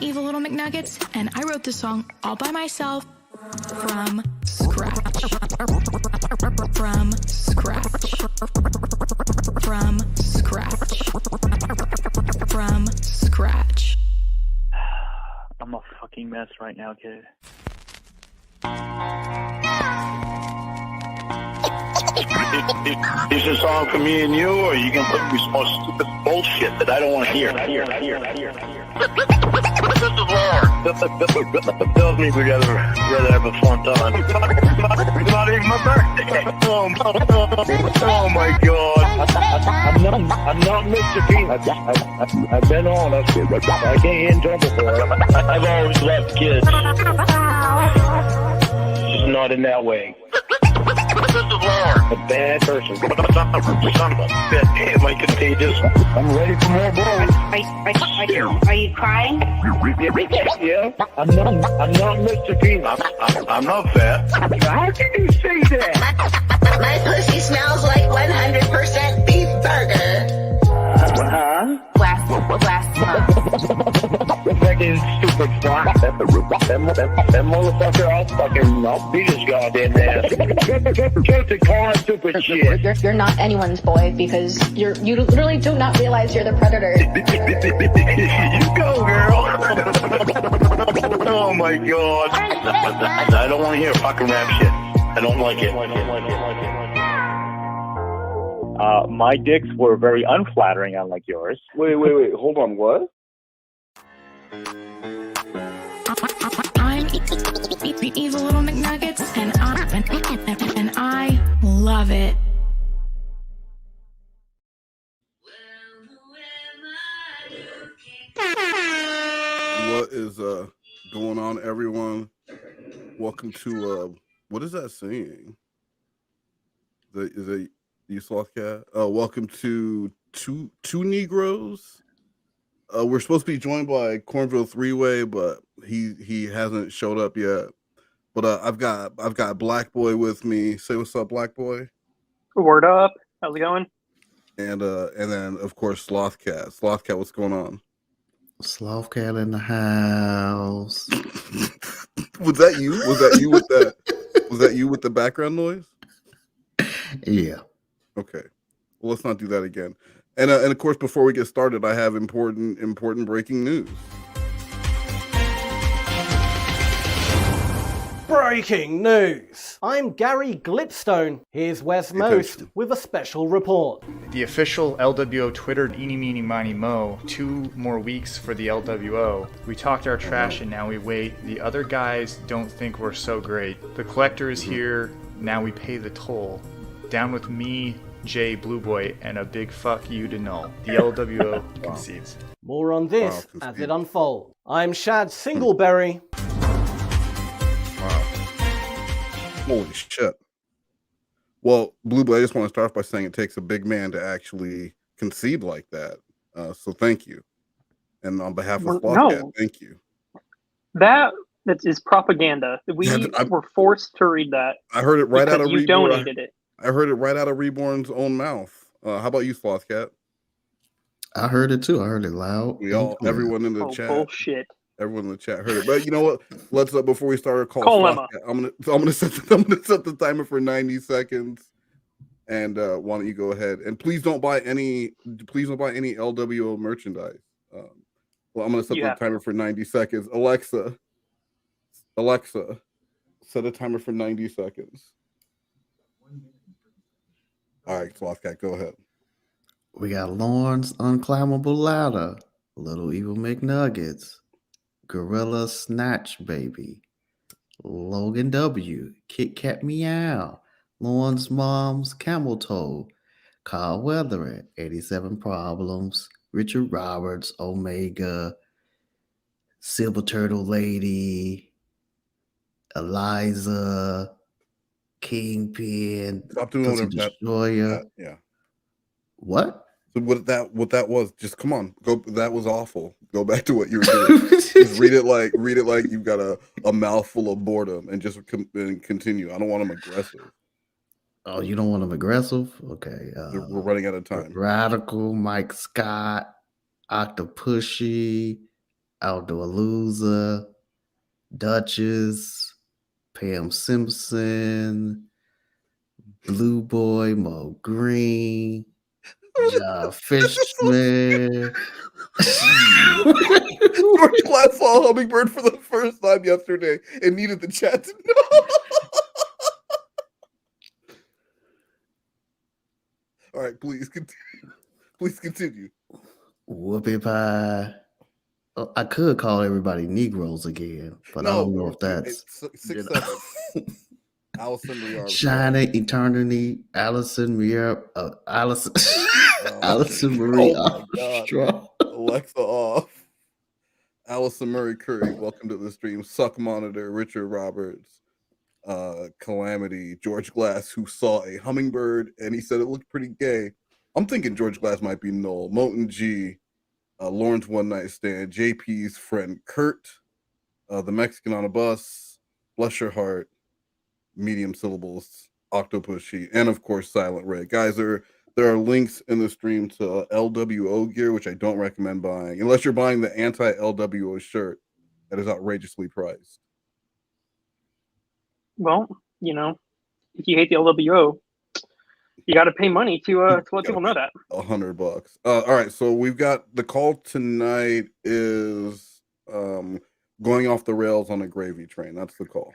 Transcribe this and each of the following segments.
evil little McNuggets, and I wrote the song all by myself from scratch. From scratch. From scratch. From scratch. I'm a fucking mess right now, kid. Is this a song for me and you, or you can put me some more stupid bullshit that I don't want to hear? This is Lorne. Tells me we'd rather have a fun time. It's not even my birthday. Oh my God. I'm not Mr. Peanut. I've been on. I can't get in trouble for it. I've always loved kids. Just not in that way. A bad person. Son of a bitch. Am I contagious? I'm ready for more blows. Are you crying? Yeah. I'm not Mr. Peanut. I'm not fat. How can you say that? My pussy smells like 100% beef burger. Huh? Glass. Fucking stupid twat. That motherfucker, I'll beat his goddamn ass. Just to call it stupid shit. You're not anyone's boy because you literally do not realize you're the predator. You go, girl. Oh my God. I don't want to hear fucking rap shit. I don't like it. My dicks were very unflattering, unlike yours. Wait. Hold on, what? I'm evil little McNuggets, and I love it. What is going on, everyone? Welcome to what is that saying? Is it you, SlothCat? Welcome to two Negroes. We're supposed to be joined by Cornville Three-Way, but he hasn't showed up yet. But I've got Black Boy with me. Say what's up, Black Boy. Word up. How's it going? And then of course SlothCat. SlothCat, what's going on? SlothCat in the house. Was that you? Was that you with that? Was that you with the background noise? Yeah. Okay. Well, let's not do that again. And of course, before we get started, I have important breaking news. Breaking news! I'm Gary Glipstone. Here's Wes Most with a special report. The official LWO twittered eeny meeny miny mo, 2 more weeks for the LWO. We talked our trash and now we wait. The other guys don't think we're so great. The collector is here, now we pay the toll. Down with me, Jay, Blu3Boy, and a big fuck you to Null. The LWO concedes. More on this as it unfolds. I'm Shad Singleberry. Wow. Holy shit. Well, Blu3Boy, I just want to start off by saying it takes a big man to actually concede like that. So thank you. And on behalf of SlothCat, thank you. That is propaganda. We were forced to read that. I heard it right out of you donated it. I heard it right out of Reborn's own mouth. How about you, SlothCat? I heard it too. I heard it loud. Everyone in the chat. Bullshit. Everyone in the chat heard it. But you know what? Let's before we start our call Emma. I'm gonna set the timer for 90 seconds. And why don't you go ahead and please don't buy any LWO merchandise. Well, I'm gonna set the timer for 90 seconds. Alexa, set a timer for 90 seconds. All right, SlothCat, go ahead. We got Lorne's Unclimbable Ladder, Little Evil McNuggets, Gorilla Snatch Baby, Logan W, Kit Kat Meow, Lorne's Mom's Camel Toe, Kyle Weathering, 87 Problems, Richard Roberts, Omega, Silver Turtle Lady, Eliza, Kingpin, Stop doing Destroyer. Yeah. What? So what that was? Just come on, go. That was awful. Go back to what you were doing. Just read it like you've got a mouthful of boredom, and just continue. I don't want them aggressive. Oh, you don't want them aggressive? Okay. We're running out of time. Radical, Mike Scott, Octopushy, Outdoor Loser, Duchess, Pam Simpson, Blu3Boy, Mo Green, John Fishman. George Glass saw Hummingbird for the first time yesterday and needed the chat to know. All right, please continue. Please continue. Whoopie pie. Oh, I could call everybody Negroes again, but I don't know if that's 6'7". Allison Marie Armstrong. Shining Eternity, Allison Marie, Allison Marie Armstrong. Alexa off. Allison Murray Curry, welcome to the stream. Suck Monitor, Richard Roberts, Calamity, George Glass, who saw a hummingbird and he said it looked pretty gay. I'm thinking George Glass might be Noel. Moten G, Lorne's One Night Stand, JP's friend Kurt, the Mexican on a Bus, Bless Your Heart, Medium Syllables, Octopus Sheet, and of course Silent Ray. Guys, there are links in the stream to LWO gear, which I don't recommend buying unless you're buying the anti-LWO shirt that is outrageously priced. Well, you know, if you hate the LWO, you got to pay money to let people know that. $100. All right, so we've got the call tonight is going off the rails on a gravy train. That's the call.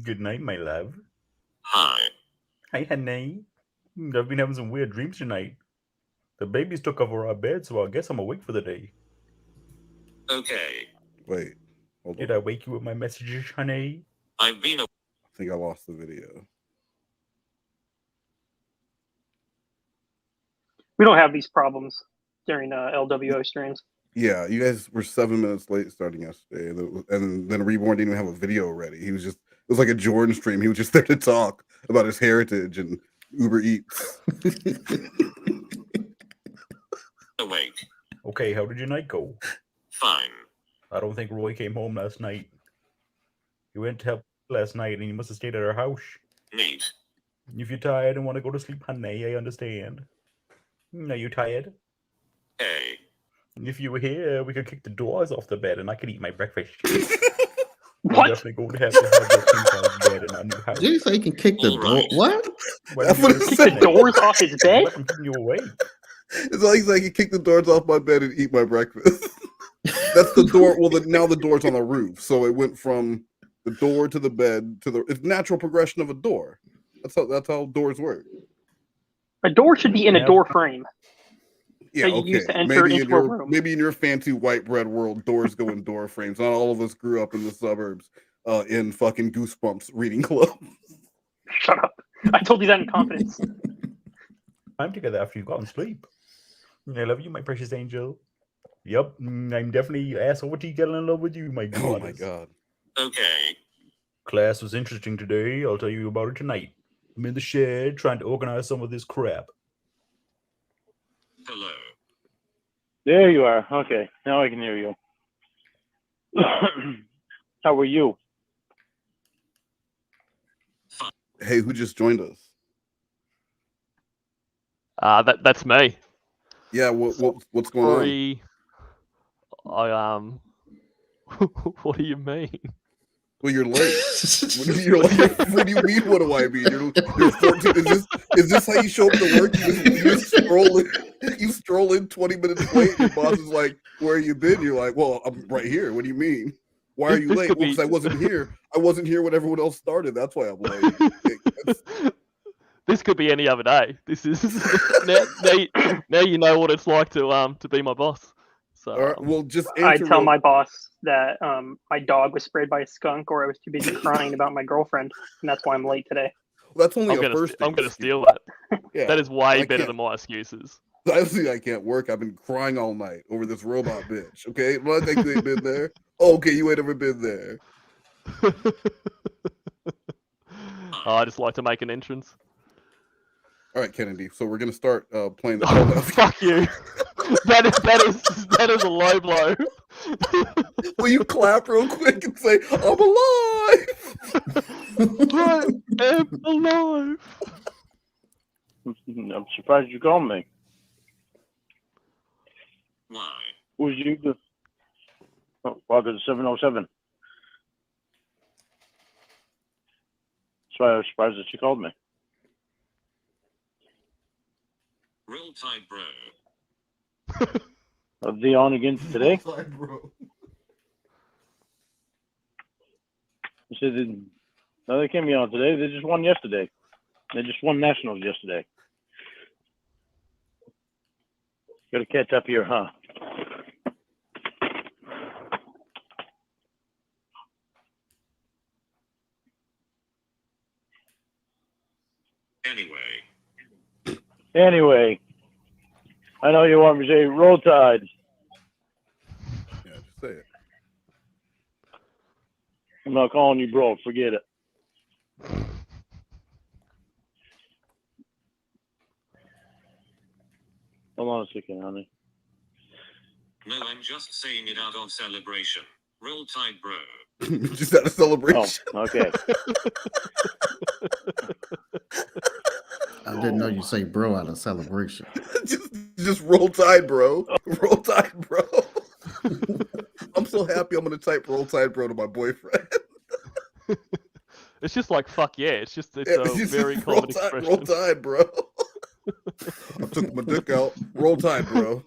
Good night, my love. Hi. Hi, honey. I've been having some weird dreams tonight. The babies took over our bed, so I guess I'm awake for the day. Okay. Wait. Hold Did on. I wake you with my messages, honey? I've been I think I lost the video. We don't have these problems during LWO streams. Yeah, you guys were 7 minutes late starting yesterday, and then Reborn didn't even have a video ready. It was like a Jordan stream. He was just there to talk about his heritage and Uber Eats. awake. Okay, how did your night go? Fine. I don't think Roy came home last night. He went to help last night, and he must have stayed at our house. Neat. If you're tired and want to go to sleep, honey, I understand. Are you tired? Hey. If you were here, we could kick the doors off the bed, and I could eat my breakfast. What? I'm definitely going to have to have your king-size bed in our new house. Did you say you can kick the door? What? That's what it Kick said. the doors off his bed? I'm keeping you awake. It's like he's like, you kick the doors off my bed and eat my breakfast. That's the door. Well, now the door's on the roof, so it went from the door to the bed to the. It's natural progression of a door. That's how doors work. A door should be in a door frame. Yeah, that you okay. use to enter into a room. Maybe in your fancy white bread world, doors go in door frames. Not all of us grew up in the suburbs in fucking Goosebumps reading club. Shut up. I told you that in confidence. I'm together after you've gotten sleep. I love you, my precious angel. Yep, I'm definitely asshole to get in love with you, my god. Oh my god. Okay. Class was interesting today. I'll tell you about it tonight. I'm in the shed trying to organize some of this crap. Hello. There you are. Okay, now I can hear you. How are you? Hey, who just joined us? That's me. Yeah, what's going on? What do you mean? Well, you're late. What do you mean? What do I mean? You're 14. Is this how you show up to work? You stroll in 20 minutes late. Your boss is like, "Where you been?" You're like, "Well, I'm right here." What do you mean? Why are you late? Well, because I wasn't here. I wasn't here when everyone else started. That's why I'm late. This could be any other day. This is now you know what it's like to be my boss. So all right, well, just I tell my boss that my dog was sprayed by a skunk, or I was too busy crying about my girlfriend, and that's why I'm late today. Well, that's only I'm gonna steal that. Yeah, that is way better than my excuses. Obviously, I can't work. I've been crying all night over this robot bitch. Okay, well, I think you ain't been there. Oh, okay, you ain't ever been there. I just like to make an entrance. All right, Kennedy. So we're gonna start playing the. Oh, fuck you. That is a low blow. Will you clap real quick and say, "I'm alive"? I am alive. I'm surprised you called me. Why? Who's you? Oh, welcome to 707. That's why I was surprised that you called me. Roll Tide, bro. Are they on again today? Bro. I said, no, they can't be on today. They just won yesterday. They just won Nationals yesterday. Got to catch up here, huh? Anyway, I know you want me to say Roll Tide. Yeah, just say it. I'm not calling you bro. Forget it. Hold on a second, honey. No, I'm just saying it out of celebration. Roll Tide, bro. Just out of celebration. Oh, okay. I didn't know you say bro out of celebration. just Roll Tide, bro. Roll Tide, bro. I'm so happy I'm gonna type Roll Tide, bro to my boyfriend. It's just like fuck yeah. It's just a very roll common tide, expression. Roll Tide, bro. I took my dick out. Roll Tide, bro.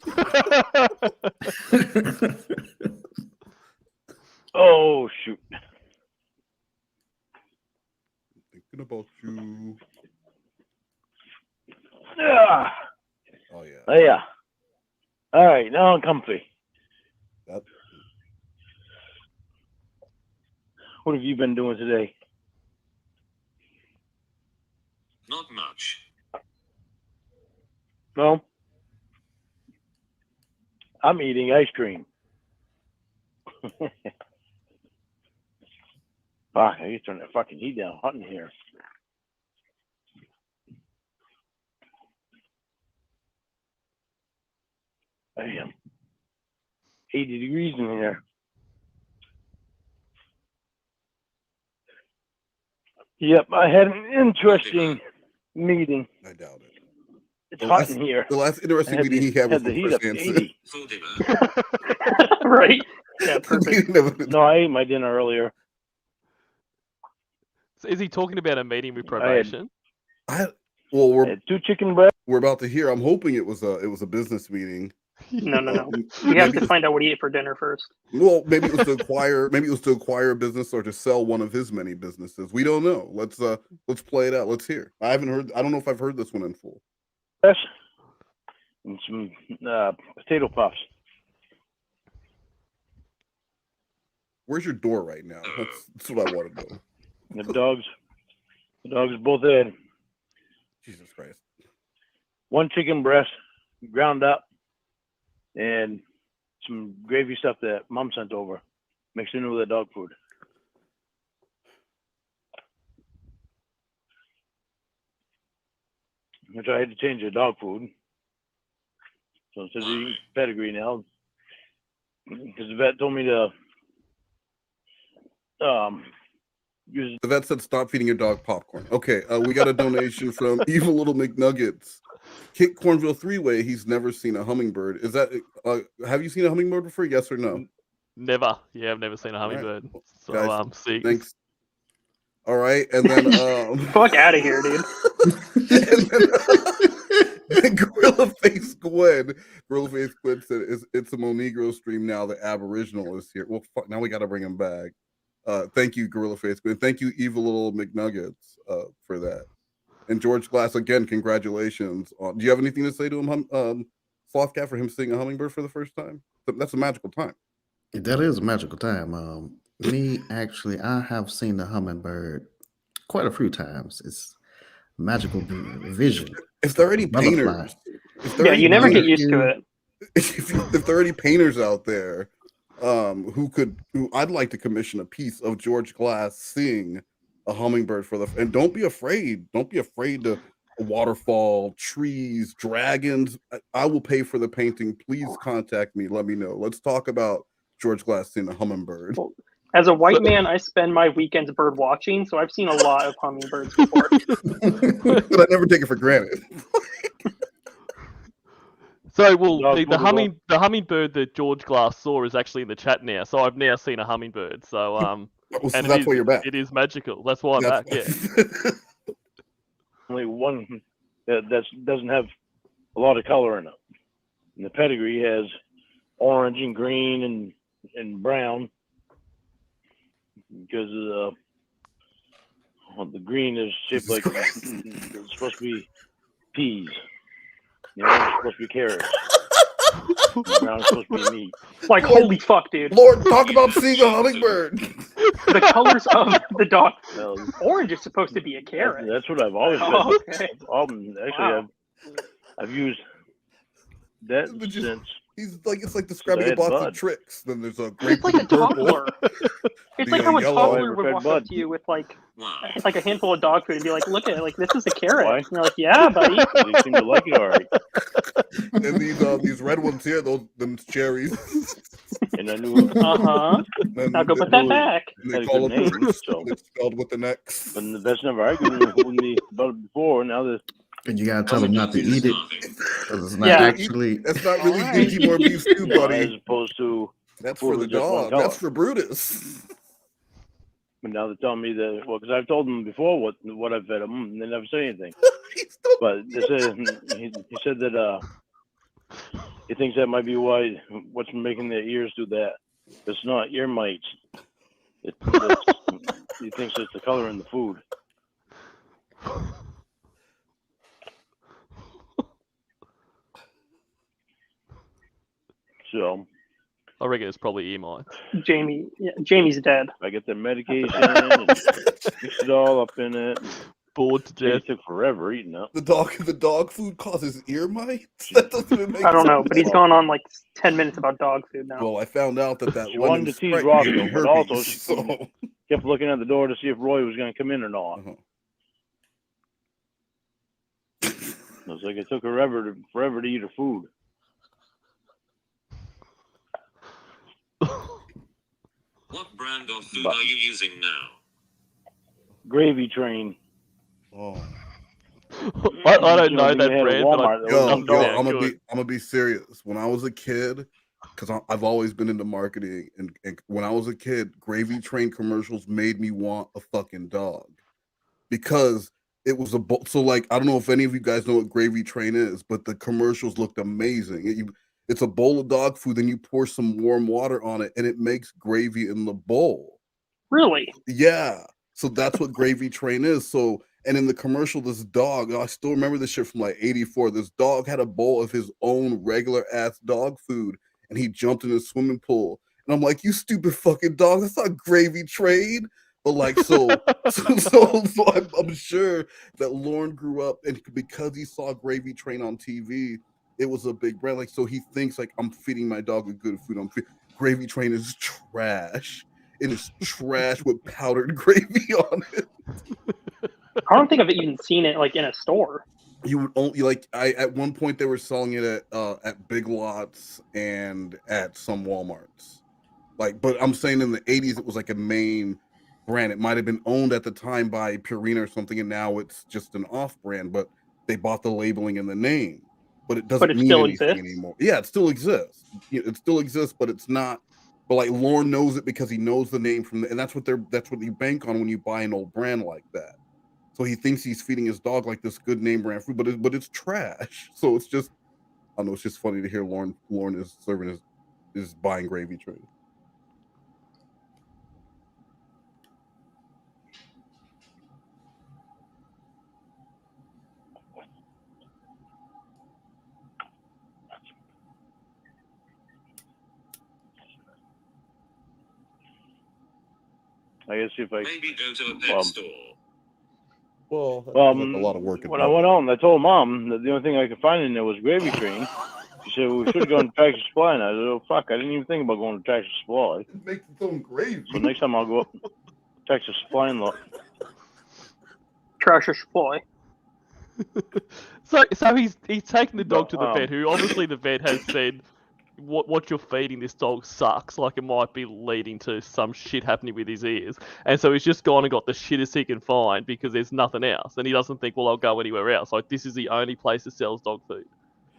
Oh shoot. Thinking about you. Yeah. Oh yeah. Oh yeah. All right, now I'm comfy. Yep. What have you been doing today? Not much. No. I'm eating ice cream. Fuck, I need to turn that fucking heat down. Hot in here. I am 80 degrees in here. Yep, I had an interesting meeting. I doubt it. It's hot in here. The last interesting meeting he had was the with heat Chris up to Hansen. 80. Right? Yeah, perfect. No, I ate my dinner earlier. So is he talking about a meeting with probation? Well, we're 2 chicken breasts. We're about to hear. I'm hoping it was a business meeting. No. We have to find out what he ate for dinner first. Well, maybe it was to acquire. Maybe it was to acquire a business or to sell one of his many businesses. We don't know. Let's play it out. Let's hear. I haven't heard. I don't know if I've heard this one in full. Yes. And some potato puffs. Where's your door right now? That's what I want to know. The dogs both had. Jesus Christ. 1 chicken breast, ground up, and some gravy stuff that Mom sent over, mixed in with the dog food. Which I had to change the dog food. So instead of eating pedigree now, because the vet told me to use. The vet said stop feeding your dog popcorn. Okay, we got a donation from Evil Little McNuggets. Kit Cornville 3-way. He's never seen a hummingbird. Is that? Have you seen a hummingbird before? Yes or no? Never. Yeah, I've never seen a hummingbird. Right. So Guys, see. thanks. All right, and then fuck out of here, dude. then Gorilla Face Gwen said, "It's a Monegroes stream now. The Aboriginal is here. Well, fuck, now we got to bring him back." Thank you, Gorilla Face Gwen. Thank you, Evil Little McNuggets, for that. And George Glass, again, congratulations. Do you have anything to say to him, SlothCat, for him seeing a hummingbird for the first time? That's a magical time. That is a magical time. Me, actually, I have seen the hummingbird quite a few times. It's magical vision. If there are any painters, you never get used to it. If there are any painters out there, who I'd like to commission a piece of George Glass seeing a hummingbird and don't be afraid to a waterfall, trees, dragons. I will pay for the painting. Please contact me. Let me know. Let's talk about George Glassine, a hummingbird. Well, as a white man, I spend my weekends bird watching, so I've seen a lot of hummingbirds before. But I never take it for granted. So, the hummingbird that George Glass saw is actually in the chat now. So I've now seen a hummingbird. So so and that's why you're back. It is magical. That's why I'm back. Yeah. Only one that doesn't have a lot of color in it. And the pedigree has orange and green and brown, because the green is shaped like it's supposed to be peas. The orange is supposed to be carrots. The brown is supposed to be meat. Like, holy fuck, dude. Lord, talk about seeing a hummingbird. The colors of the dog. Orange is supposed to be a carrot. That's what I've always said. Oh, okay. Actually, Wow. I've used that since. It's like describing a box of tricks. Then there's a grape. It's like a toddler. It's like how a toddler would walk bud. up to you with like a handful of dog food and be like, "Look at it, like this is a carrot." And you're like, "Yeah, buddy." You seem to like it already. And these red ones here, them cherries. And I knew. Now go put that back. And they call them fruits. It's spelled with an X. But that's never argued with me about it before. Now that. And you gotta tell them not to eat it, because it's not actually. That's not really dingy more beef stew, buddy. As opposed to. That's for the dog. That's for Brutus. But now they're telling me that, well, because I've told them before what I've fed them, and they never say anything. But they said, he said that he thinks that might be why what's making their ears do that. It's not ear mites. He thinks it's the color in the food. So, I reckon it's probably ear mites. Jamie's dead. I get the medication and mix it all up in it. Bored to death. It took forever eating it. The dog food causes ear mites? That doesn't even make I don't know, sense. but he's gone on like 10 minutes about dog food now. Well, I found out that She lemon wanted to tease Sprite Roscoe, gave me but also herpes, she kept looking at the door to see if Roy was going to come in or not. It was like it took her forever to eat her food. What brand of food are you using now? Gravy Train. Oh. I don't know that brand, but I'm gonna be serious. When I was a kid, because I've always been into marketing, and when I was a kid, Gravy Train commercials made me want a fucking dog, because it was so like, I don't know if any of you guys know what Gravy Train is, but the commercials looked amazing. It's a bowl of dog food, then you pour some warm water on it, and it makes gravy in the bowl. Really? Yeah. So that's what Gravy Train is. So, and in the commercial, this dog, I still remember this shit from like '84. This dog had a bowl of his own regular ass dog food, and he jumped in a swimming pool. And I'm like, you stupid fucking dog, that's not Gravy Train. But like, so I'm sure that Lorne grew up, and because he saw Gravy Train on TV, it was a big brand. Like, so he thinks like, I'm feeding my dog a good food. Gravy Train is trash. It is trash with powdered gravy on it. I don't think I've even seen it like in a store. You would only at one point they were selling it at Big Lots and at some Walmarts. But I'm saying in the 80s it was like a main brand. It might have been owned at the time by Purina or something, and now it's just an off brand, but they bought the labeling and the name. But it doesn't mean anything anymore. Yeah, it still exists. It still exists, but it's not. But like Lorne knows it because he knows the name and that's what you bank on when you buy an old brand like that. So he thinks he's feeding his dog like this good name brand food, but it's trash. So it's just, I don't know, it's just funny to hear Lorne is serving is buying Gravy Train. I guess if I maybe go to a pet store. Well, a lot of work. When I went home, I told Mom that the only thing I could find in there was Gravy Train. She said, well, we should have gone to Tractor Supply. And I said, oh, fuck, I didn't even think about going to Tractor Supply. It makes its own gravy. So next time I'll go up Tractor Supply and look. Tractor Supply. So he's taken the dog to the vet, who obviously the vet has said what you're feeding this dog sucks. Like it might be leading to some shit happening with his ears, and so he's just gone and got the shittest he can find because there's nothing else, and he doesn't think, well, I'll go anywhere else. Like this is the only place that sells dog food.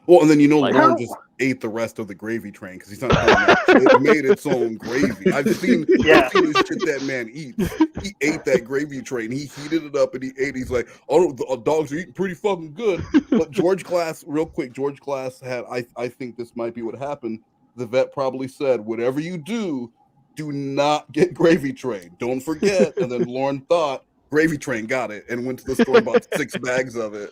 Well, and then Like, Lorne just ate the rest of the gravy train because he's not doing that. It made its own gravy. I've seen the shit that man eats. He ate that gravy train. He heated it up and he ate. He's like, oh, the dogs are eating pretty fucking good. But George Glass, real quick, George Glass had. I think this might be what happened. The vet probably said, whatever you do not get gravy train. Don't forget. And then Lorne thought gravy train, got it, and went to the store and bought 6 bags of it.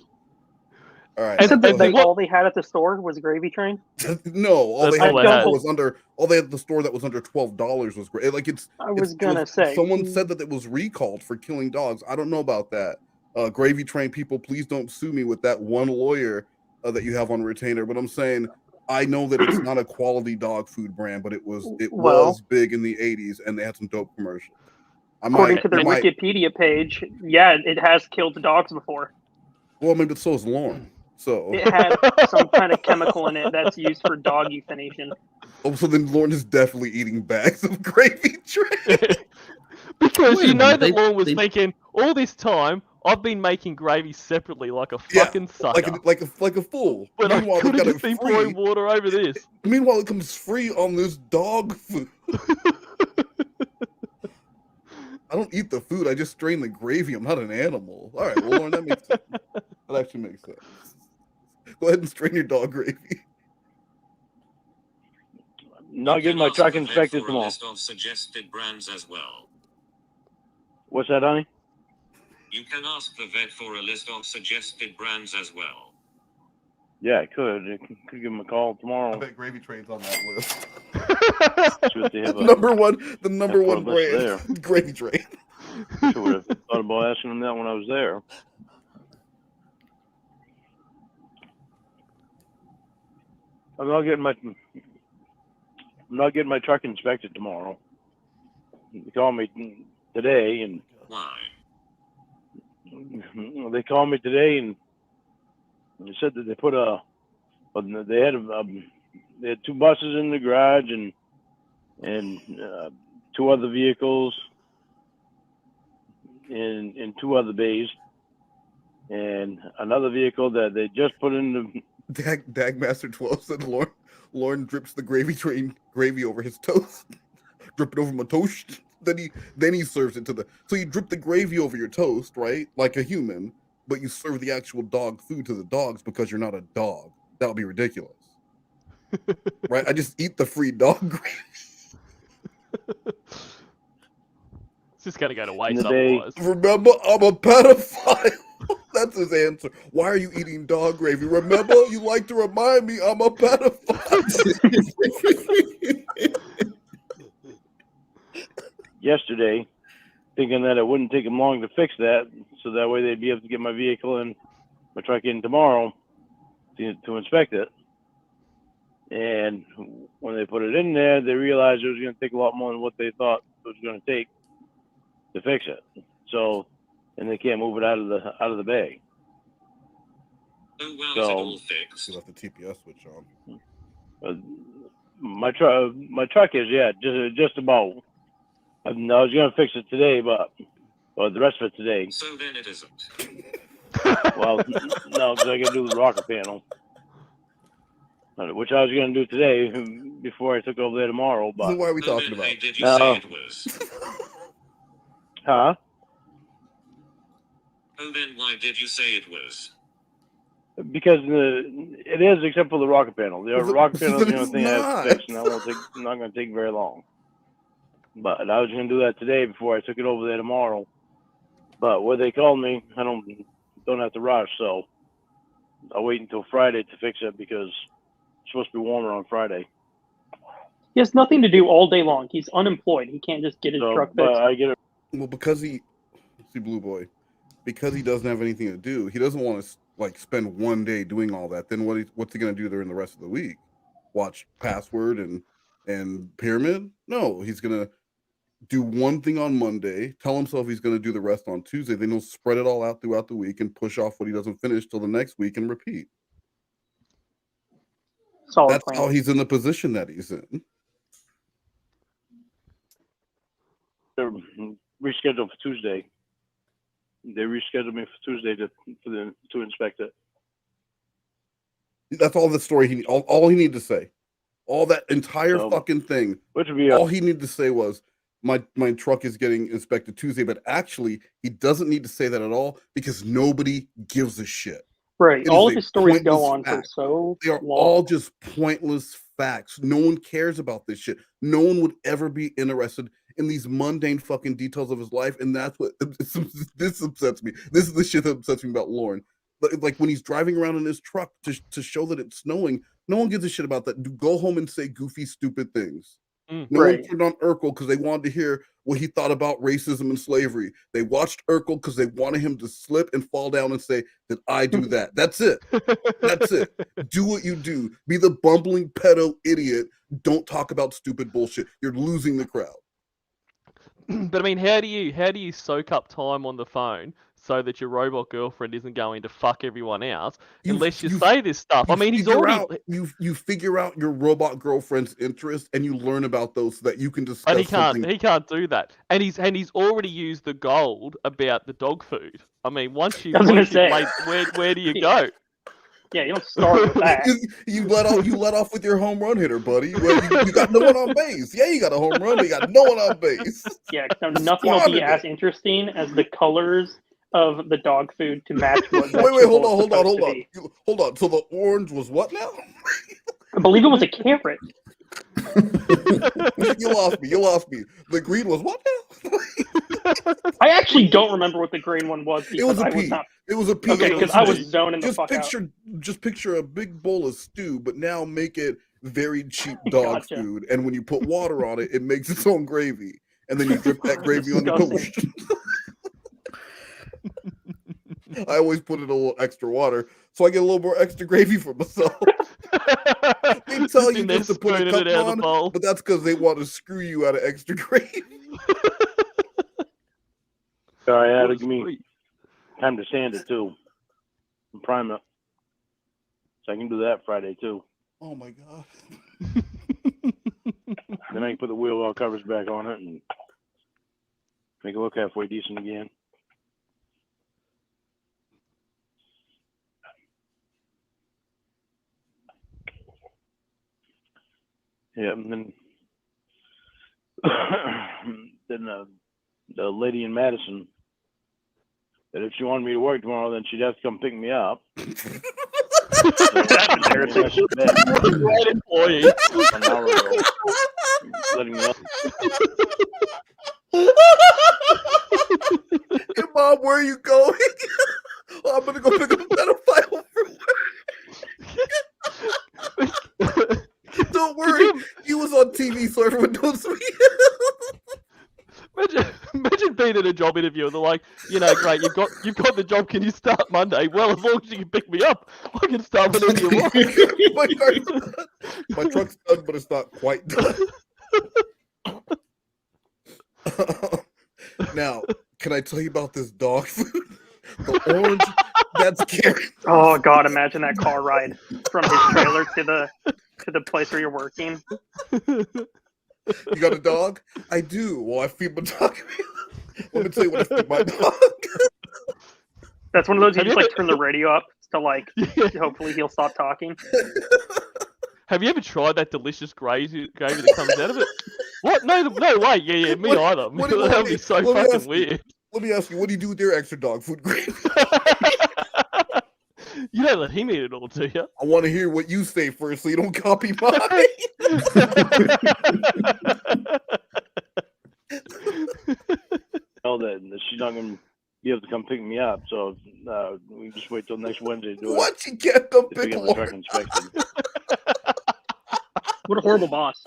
All right. You said that all they had at the store was gravy train? No, all they had was under. All they had at the store that was under $12 was great. Like it's. I was gonna say someone said that it was recalled for killing dogs. I don't know about that. Gravy train people, please don't sue me with that one lawyer that you have on retainer. But I'm saying I know that it's not a quality dog food brand, but it was big in the '80s, and they had some dope commercials. According to the Wikipedia page, yeah, it has killed dogs before. Well, maybe so is Lorne. So it had some kind of chemical in it that's used for dog euthanasia. Oh, so then Lorne is definitely eating bags of gravy train. Because you know that Lorne was thinking, all this time, I've been making gravy separately like a fucking sucker. Like a fool. But I could have just been pouring water over this. Meanwhile, it comes free on this dog food. I don't eat the food. I just strain the gravy. I'm not an animal. All right, well, Lorne, that makes sense. That actually makes sense. Go ahead and strain your dog gravy. Not getting my truck inspected for a tomorrow. list of suggested brands as well. What's that, honey? You can ask the vet for a list of suggested brands as well. Yeah, I could. I could give him a call tomorrow. I bet gravy train's on that list. The number one brand, there. gravy train. I would have thought about asking him that when I was there. I'm not getting my truck inspected tomorrow. They called me today, and why? They called me today, and they said that they put they had 2 buses in the garage and 2 other vehicles in 2 other bays, and another vehicle that they just put in the. Dagmaster 12 said Lorne drips the gravy train gravy over his toast. Drip it over my toast. Then he serves it to the. So you drip the gravy over your toast, right? Like a human, but you serve the actual dog food to the dogs because you're not a dog. That would be ridiculous. Right? I just eat the free dog gravy. It's just gonna go to waste otherwise. Remember, I'm a pedophile. That's his answer. Why are you eating dog gravy? Remember, you like to remind me I'm a pedophile. Yesterday, thinking that it wouldn't take them long to fix that, so that way they'd be able to get my vehicle and my truck in tomorrow to inspect it. And when they put it in there, they realized it was going to take a lot more than what they thought it was going to take to fix it. So, and they can't move it out of the bay. Oh wow, is it all fixed? You left the TPS switch on. My truck is just about. I was going to fix it today, but the rest of it today. So then it isn't. Well, no, because I got to do the rocker panel, which I was going to do today before I took over there tomorrow. But so why are we talking about? Hey, did you say it was? Huh? Oh, then why did you say it was? Because it is, except for the rocker panel. The rocker panel is the only thing I have to fix, and that not going to take very long. But I was going to do that today before I took it over there tomorrow. But where they called me, I don't have to rush, so I'll wait until Friday to fix it because it's supposed to be warmer on Friday. He has nothing to do all day long. He's unemployed. He can't just get his truck fixed. I get it. Well, because Blu3Boy, because he doesn't have anything to do, he doesn't want to spend one day doing all that. Then what's he going to do during the rest of the week? Watch Password and Pyramid? No, he's gonna do one thing on Monday, tell himself he's going to do the rest on Tuesday, then he'll spread it all out throughout the week and push off what he doesn't finish till the next week and repeat. Solid That's plan. how he's in the position that he's in. They're rescheduled for Tuesday. They rescheduled me for Tuesday to inspect it. That's all the story he all he needed to say. All that entire fucking thing. Which would be all he needed to say was my truck is getting inspected Tuesday, but actually he doesn't need to say that at all because nobody gives a shit. Right. All of his stories go on for fact. so They are long. all just pointless facts. No one cares about this shit. No one would ever be interested in these mundane fucking details of his life, and that's what this upsets me. This is the shit that upsets me about Lorne. Like when he's driving around in his truck to show that it's snowing, no one gives a shit about that. Go home and say goofy, stupid things. No one turned on Urkel because they wanted to hear what he thought about racism and slavery. They watched Urkel because they wanted him to slip and fall down and say, "Did I do that?" That's it. That's it. Do what you do. Be the bumbling pedo idiot. Don't talk about stupid bullshit. You're losing the crowd. But I mean, how do you soak up time on the phone so that your robot girlfriend isn't going to fuck everyone else unless you say this stuff? I mean, he's already you figure out your robot girlfriend's interest and you learn about those so that you can discuss. And he can't do that. And he's already used the gold about the dog food. I mean, once you've laid, where do you go? Yeah, you don't start with that. you let off with your home run hitter, buddy. Well, you got no one on base. Yeah, you got a home run, but you got no one on base. Yeah, no, nothing will be as interesting as the colors of the dog food to match what. Wait, hold on. So the orange was what now? I believe it was a carrot. You lost me. The green was what now? I actually don't remember what the green one was. It was a pea. It was a pea. Okay, because I was zoning the fuck out. Just picture a big bowl of stew, but now make it very cheap dog food. And when you put water on it, it makes its own gravy. And then you drip that gravy on your toast. I always put in a little extra water so I get a little more extra gravy for myself. They tell you just to put a cup on, but that's because they want to screw you out of extra gravy. I had to give me time to sand it too, and prime it, so I can do that Friday too. Oh my god! Then I can put the wheel well covers back on it and make it look halfway decent again. Yeah, and then the lady in Madison that if she wanted me to work tomorrow, then she'd have to come pick me up. That's embarrassing. Great employee. An hour ago, letting me up. Hey, Mom, where are you going? Well, I'm gonna go pick up a pedophile from work. Don't worry, he was on TV, so everyone knows me. Imagine being in a job interview and they're like, great, you've got the job. Can you start Monday? Well, as long as you can pick me up, I can start whenever you want. My truck's done, but it's not quite done. Now, can I tell you about this dog food? The orange, that's Gary. Oh god, imagine that car ride from his trailer to the place where you're working. You got a dog? I do. Well, I feed my dog. Let me tell you what I feed my dog. That's one of those you just turn the radio up to hopefully he'll stop talking. Have you ever tried that delicious gravy that comes out of it? What? No way. Yeah, me either. That would be so fucking weird. Let me ask you, what do you do with your extra dog food gravy? You don't let him eat it all, do you? I want to hear what you say first so you don't copy mine. Tell that she's not going to be able to come pick me up, so we just wait till next Wednesday to do it. What? You can't come pick up the truck inspection. What a horrible boss.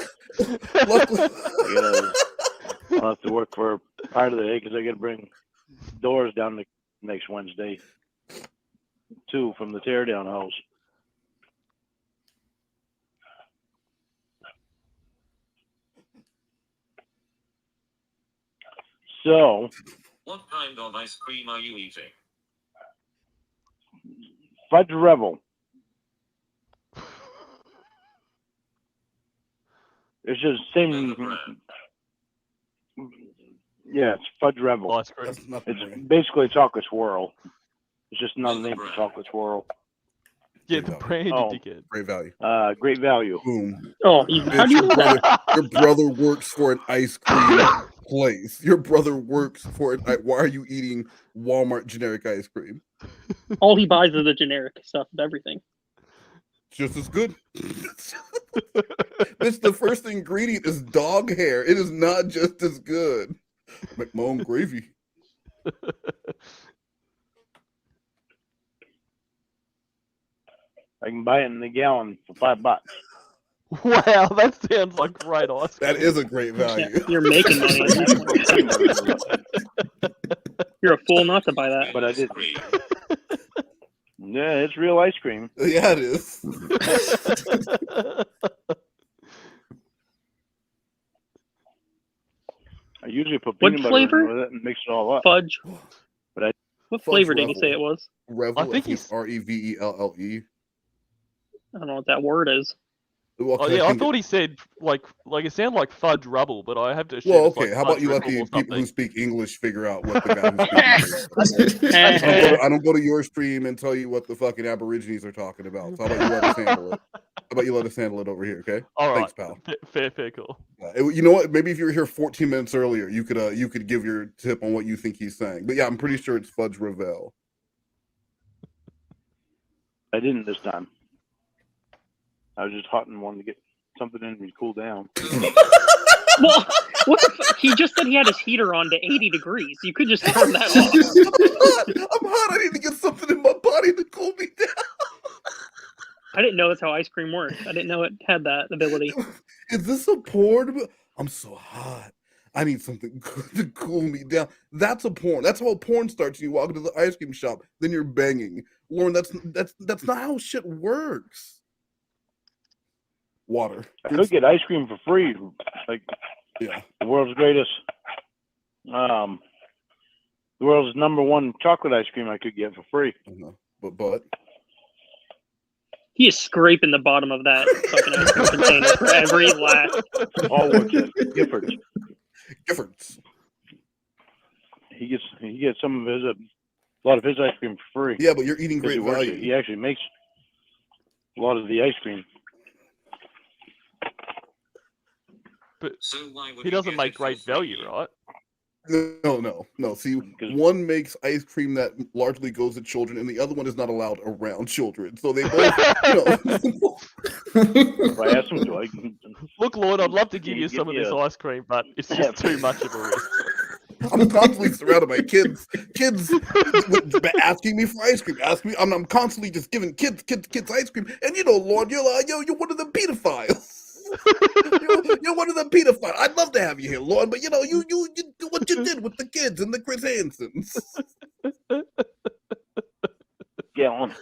I'll have to work for part of the day because I got to bring doors down next Wednesday, too, from the teardown house. So, What kind of ice cream are you eating? Fudge Rebel. It's just same. Yeah, it's Fudge Rebel. Ice cream. It's basically a chocolate swirl. It's just another name for chocolate swirl. Yeah, the brand, you dickhead. Great value. Great value. Boom. Oh, how do you know that? Your brother works for an ice cream place. Your brother works for it. Why are you eating Walmart generic ice cream? All he buys is the generic stuff of everything. Just as good. It's the first ingredient is dog hair. It is not just as good. Make my own gravy. I can buy it in the gallon for $5. Wow, that sounds like great ice cream. That is a great value. You're making money. You're a fool not to buy that. But I did. Yeah, it's real ice cream. Yeah, it is. I usually put What peanut butter flavor? in with it and mix it all up. Fudge. But What Fudge flavor did Revel. he say it was? Revel, I think he's Revelle. I don't know what that word is. Well, Oh yeah, I thought he said like it sounded like fudge rubble, but I have to assume Well, it's okay. like How about fudge you let ripple the or people something. who speak English figure out what the guy who's speaking English? I don't go to your stream and tell you what the fucking Aborigines are talking about. So how about you let us handle it? How about you let us handle it over here, okay? All right, Thanks, pal. Fair, cool. You know what? Maybe if you were here 14 minutes earlier, you could give your tip on what you think he's saying. But yeah, I'm pretty sure it's Fudge Revel. I didn't this time. I was just hot and wanted to get something in me to cool down. Well, what the fuck? He just said he had his heater on to 80 degrees. You could just turn that off. I'm hot. I need to get something in my body to cool me down. I didn't know that's how ice cream worked. I didn't know it had that ability. Is this a porn? I'm so hot. I need something good to cool me down. That's a porn. That's how a porn starts. You walk into the ice cream shop, then you're banging. Lorne, that's not how shit works. Water. I could get ice cream for free, like yeah, the world's greatest, the world's #1 chocolate ice cream I could get for free. But He is scraping the bottom of that fucking ice cream container for every last. All works at Giffords. Giffords. He gets some of his a lot of his ice cream for free. Yeah, but you're eating great value. He actually makes a lot of the ice cream. But he doesn't make great value, right? No. See, one makes ice cream that largely goes to children, and the other one is not allowed around children. So they both, If I ask him to, Look, Lord, I'd love to give you some of this ice cream, but it's just too much of a risk. I'm constantly surrounded by kids asking me for ice cream. I'm constantly just giving kids ice cream. And Lord, you're one of the pedophiles. You're one of the pedophiles. I'd love to have you here, Lord, but you do what you did with the kids and the Chris Hansons. Get on.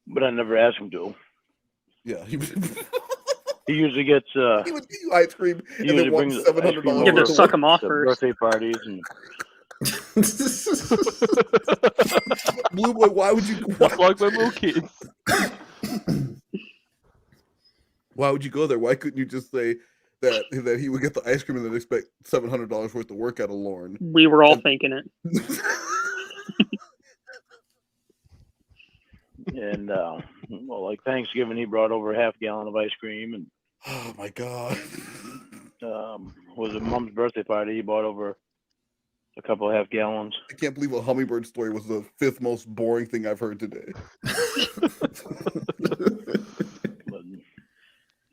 But I never ask him to. Yeah, he usually gets. He would give you ice cream and then wants $700. You have to suck him off first. Birthday parties and. Blu3Boy, why would you? Just like when we were kids. Why would you go there? Why couldn't you just say that he would get the ice cream and then expect $700 worth of work out of Lorne? We were all thinking it. And like Thanksgiving, he brought over a half gallon of ice cream, and oh my god, was a mom's birthday party. He brought over a couple of half gallons. I can't believe a Hummingbird story was the 5th most boring thing I've heard today. But,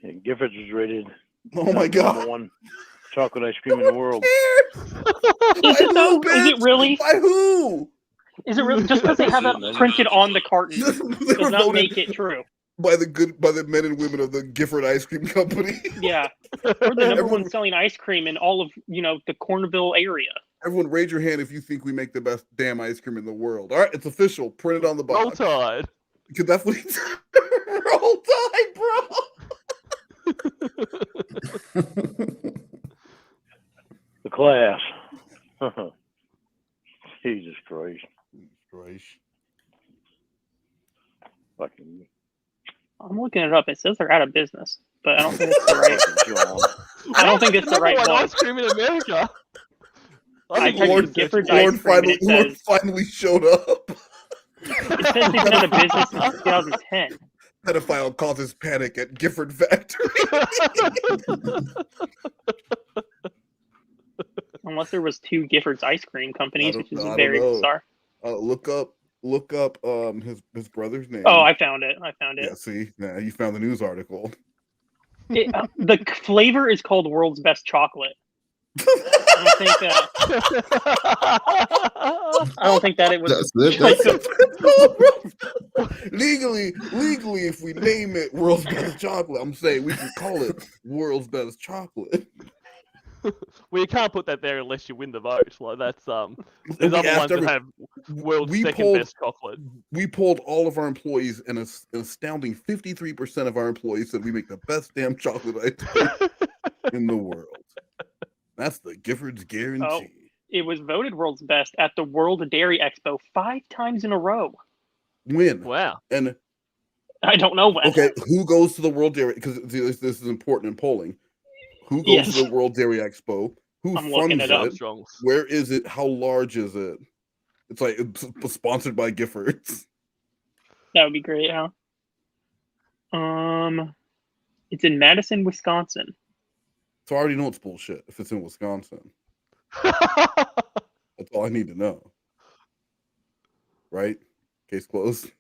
yeah, Giffords was rated. Oh my god, #1 chocolate ice cream in the world. Is it though? Is it really? By who? Is it really? Just because they have that printed on the carton does not make it true. By the men and women of the Gifford Ice Cream Company. Yeah, we're the #1 selling ice cream in all of the Cornville area. Everyone, raise your hand if you think we make the best damn ice cream in the world. All right, it's official. Print it on the box. Roll Tide. Because that's what he's Roll Tide, bro. The class. Jesus Christ. Fucking. I'm looking it up. It says they're out of business, but I don't think it's the right. I don't think it's the right one. Ice cream in America. I typed Gifford's Lorne ice cream and it says finally showed up. it says they've been out of business since 2010. Pedophile causes panic at Gifford Factory. Unless there was 2 Gifford's ice cream companies, which is very bizarre. Look up his brother's name. Oh, I found it. Yeah, see, you found the news article. The flavor is called World's Best Chocolate. I don't think that it was. Legally, if we name it World's Best Chocolate, I'm saying we can call it World's Best Chocolate. Well, you can't put that there unless you win the vote. Like that's there's other ones that have world's second best chocolate. We polled all of our employees, and an astounding 53% of our employees said we make the best damn chocolate ice cream in the world. That's the Gifford's guarantee. Oh, it was voted world's best at the World Dairy Expo 5 times in a row. When? Wow. And I don't know when. Okay, who goes to the World Dairy? Because this is important in polling. Who goes to the World Dairy Expo? Who funds it? Armstrong. Where is it? How large is it? It's like it's sponsored by Giffords. That would be great, huh? It's in Madison, Wisconsin. So I already know it's bullshit if it's in Wisconsin. That's all I need to know. Right? Case closed.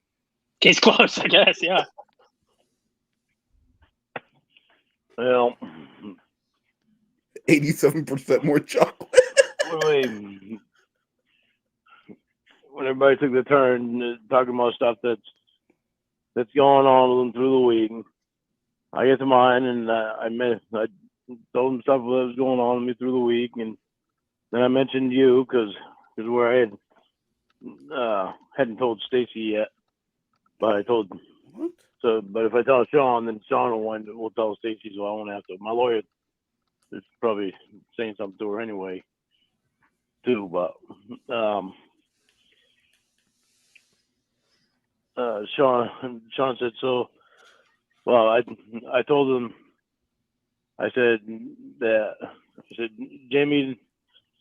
Case closed, I guess, yeah. Well, 87% more chocolate. When everybody took the turn talking about stuff that's going on through the week, I get to mine and I told them stuff that was going on with me through the week, and then I mentioned you because where I hadn't told Stacy yet, but I told. What? So, but if I tell Sean, then Sean will tell Stacy, so I won't have to. My lawyer is probably saying something to her anyway, too. But Sean said so. Well, I told him. I said Jamie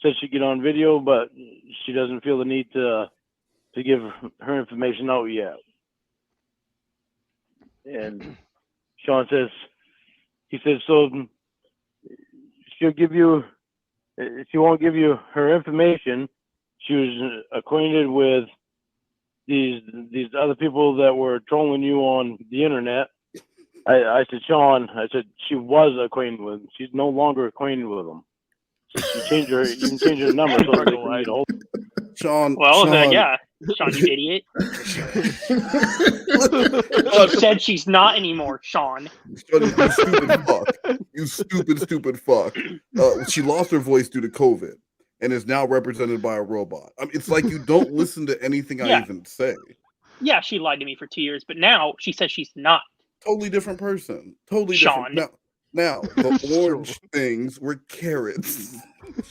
said she'd get on video, but she doesn't feel the need to give her information out yet. And Sean says, so she won't give you her information. She was acquainted with these other people that were trolling you on the internet. I said, Sean, she was acquainted with them. She's no longer acquainted with them. So you can change her number so they can get a hold. Sean. Well, Sean. yeah. Sean, you idiot. You said she's not anymore, Sean. You stupid fuck. You stupid fuck. She lost her voice due to COVID and is now represented by a robot. I mean, it's like you don't listen to anything I even say. Yeah, she lied to me for 2 years, but now she says she's not. Totally different person. Totally Sean. different. Now the orange things were carrots.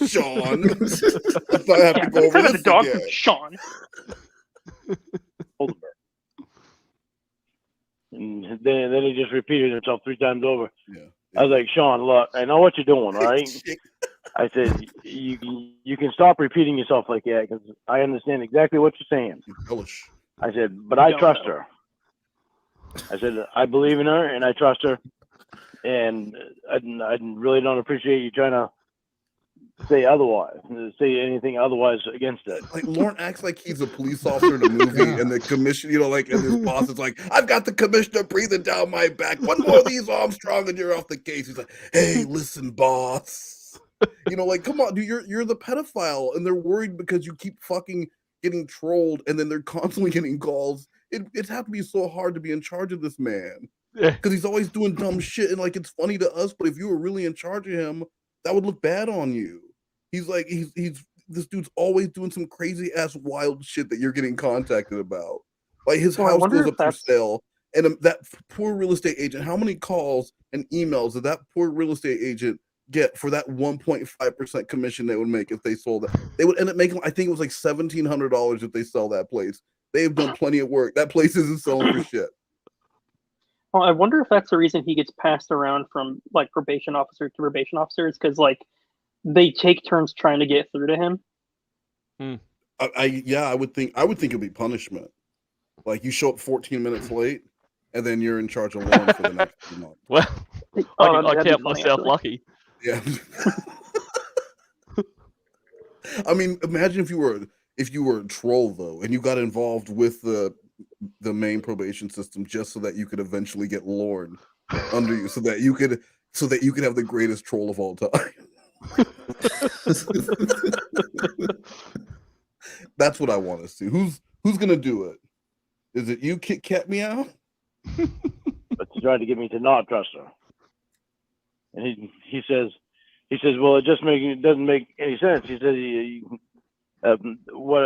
Sean. I have to go over this the dog again. Sean. And then he just repeated himself 3 times over. Yeah. I was like, Sean, look, I know what you're doing, all right? I said, you can stop repeating yourself like that because I understand exactly what you're saying. I said, but I trust her. I said, I believe in her and I trust her. And I really don't appreciate you trying to say anything otherwise against it. Like Lorne acts like he's a police officer in a movie, and the commission, and his boss is like, "I've got the commissioner breathing down my back. One more of these, Armstrong, and you're off the case." He's like, "Hey, listen, boss. Come on, dude. You're the pedophile, and they're worried because you keep fucking getting trolled, and then they're constantly getting calls. It's have to be so hard to be in charge of this man." Because he's always doing dumb shit, and it's funny to us, but if you were really in charge of him, that would look bad on you. He's this dude's always doing some crazy ass wild shit that you're getting contacted about. Like his house goes up for sale, And that poor real estate agent, how many calls and emails did that poor real estate agent get for that 1.5% commission they would make if they sold it? They would end up making, I think it was like $1,700 if they sell that place. They've done plenty of work. That place isn't selling for shit. Well, I wonder if that's the reason he gets passed around from like probation officer to probation officers, because like they take turns trying to get through to him. I would think it'd be punishment. Like you show up 14 minutes late, and then you're in charge of Lorne for the next 2 months. Well, I count myself lucky. Yeah. I mean, imagine if you were a troll though, and you got involved with the main probation system just so that you could eventually get Lorne under you, so that you could have the greatest troll of all time. That's what I want to see. Who's gonna do it? Is it you, Kit Kat Meow? But he tried to get me to not trust her, and he says, well, it doesn't make any sense. He says, what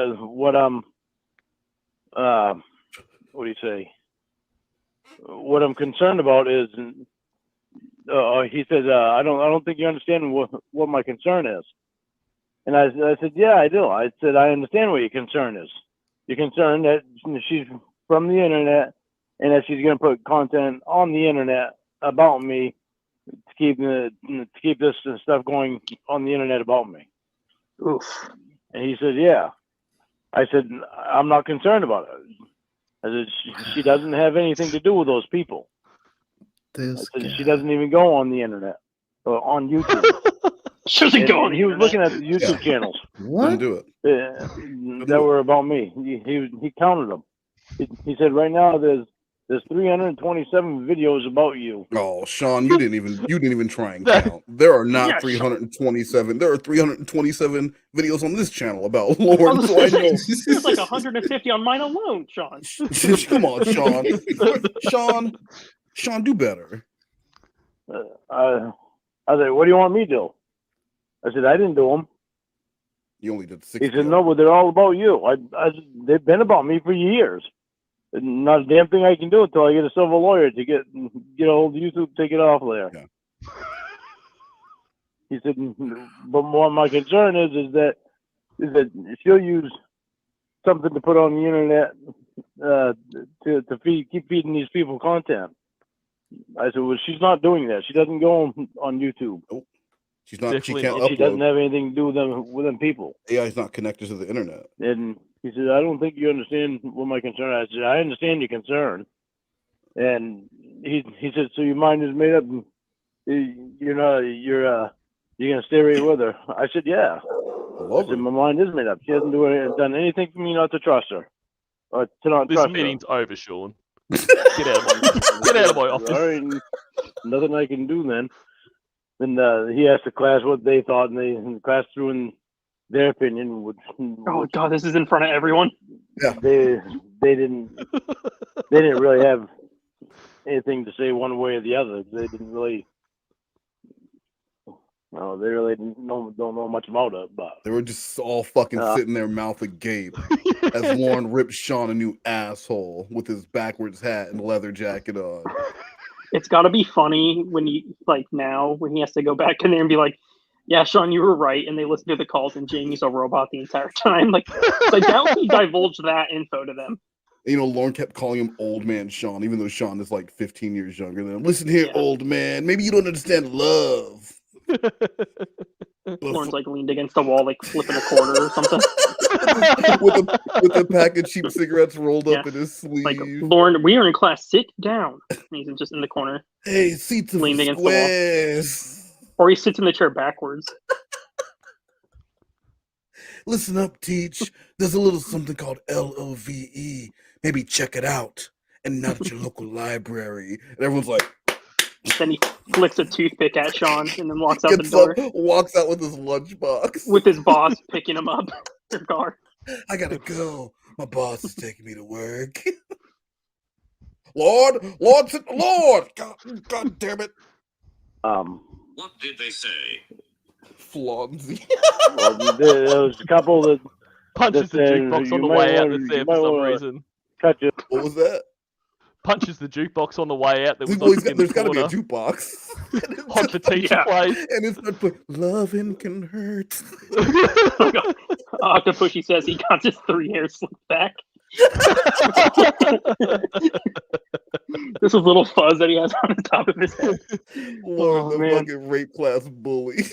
do you say? What I'm concerned about is, he says, I don't think you understand what my concern is. And I said, yeah, I do. I said, I understand what your concern is. You're concerned that she's from the internet and that she's going to put content on the internet about me to keep this stuff going on the internet about me. Oof. And he said, yeah. I said, I'm not concerned about it. I said, she doesn't have anything to do with those people. She doesn't even go on the internet or on YouTube. She doesn't go on. He was looking at the YouTube channels. What? Do it. That were about me. He counted them. He said right now there's 327 videos about you. Oh, Sean, you didn't even try and count. There are not 327. There are 327 videos on this channel about Lorne. So I know. There's like 150 on mine alone, Sean. Come on, Sean. Sean, do better. I said, what do you want me to do? I said, I didn't do them. You only did 60. He said, no, but they're all about you. They've been about me for years. Not a damn thing I can do until I get a civil lawyer to get a hold of YouTube, take it off there. Yeah. He said, but more my concern is that she'll use something to put on the internet to keep feeding these people content. I said, well, she's not doing that. She doesn't go on YouTube. Nope. She's not. Definitely she can't. not. She doesn't have anything to do with them people. AI is not connected to the internet. And he said, I don't think you understand what my concern is. I said, I understand your concern. And he said, so your mind is made up. You're gonna stay right with her. I said, yeah. I said, my mind is made up. She hasn't done anything for me not to trust her. Or to not trust her. This meeting's over, Sean. Get out of my office. All right, nothing I can do then. Then he asked the class what they thought, and the class threw in their opinion. Oh God, this is in front of everyone. Yeah, they didn't really have anything to say one way or the other. They didn't really. No, they really don't know much about it. But they were just all fucking sitting there, mouth agape, as Lorne ripped Sean a new asshole with his backwards hat and leather jacket on. It's got to be funny when he when he has to go back in there and be like, "Yeah, Sean, you were right," and they listen to the calls and Jamie's a robot the entire time. Like that he divulged that info to them. You know, Lorne kept calling him old man Sean, even though Sean is like 15 years younger than him. Listen here, old man. Maybe you don't understand love. Lorne's like leaned against the wall, like flipping a quarter or something. with a pack of cheap cigarettes rolled up in his sleeve. Like, Lorne, we are in class. Sit down. And he's just in the corner. Hey, seats leaned against the wall. Or he sits in the chair backwards. Listen up, Teach. There's a little something called LOVE. Maybe check it out. And not at your local library. And everyone's like. Then he flicks a toothpick at Sean and then walks out the door. Walks out with his lunchbox. With his boss picking him up in their car. I gotta go. My boss is taking me to work. Lord! God damn it. What did they say? Flonsy. Well, there was a couple that punches the jukebox on the way out of there for some reason. Cut you. What was that? punches the jukebox on the way out. That was Well, in there's the got to be a corner. jukebox. Hot potato plays. And it's not put, loving can hurt. Octopussy says he got his 3 hairs slicked back. This is little fuzz that he has on the top of his head. Lord, the fucking rape class bully.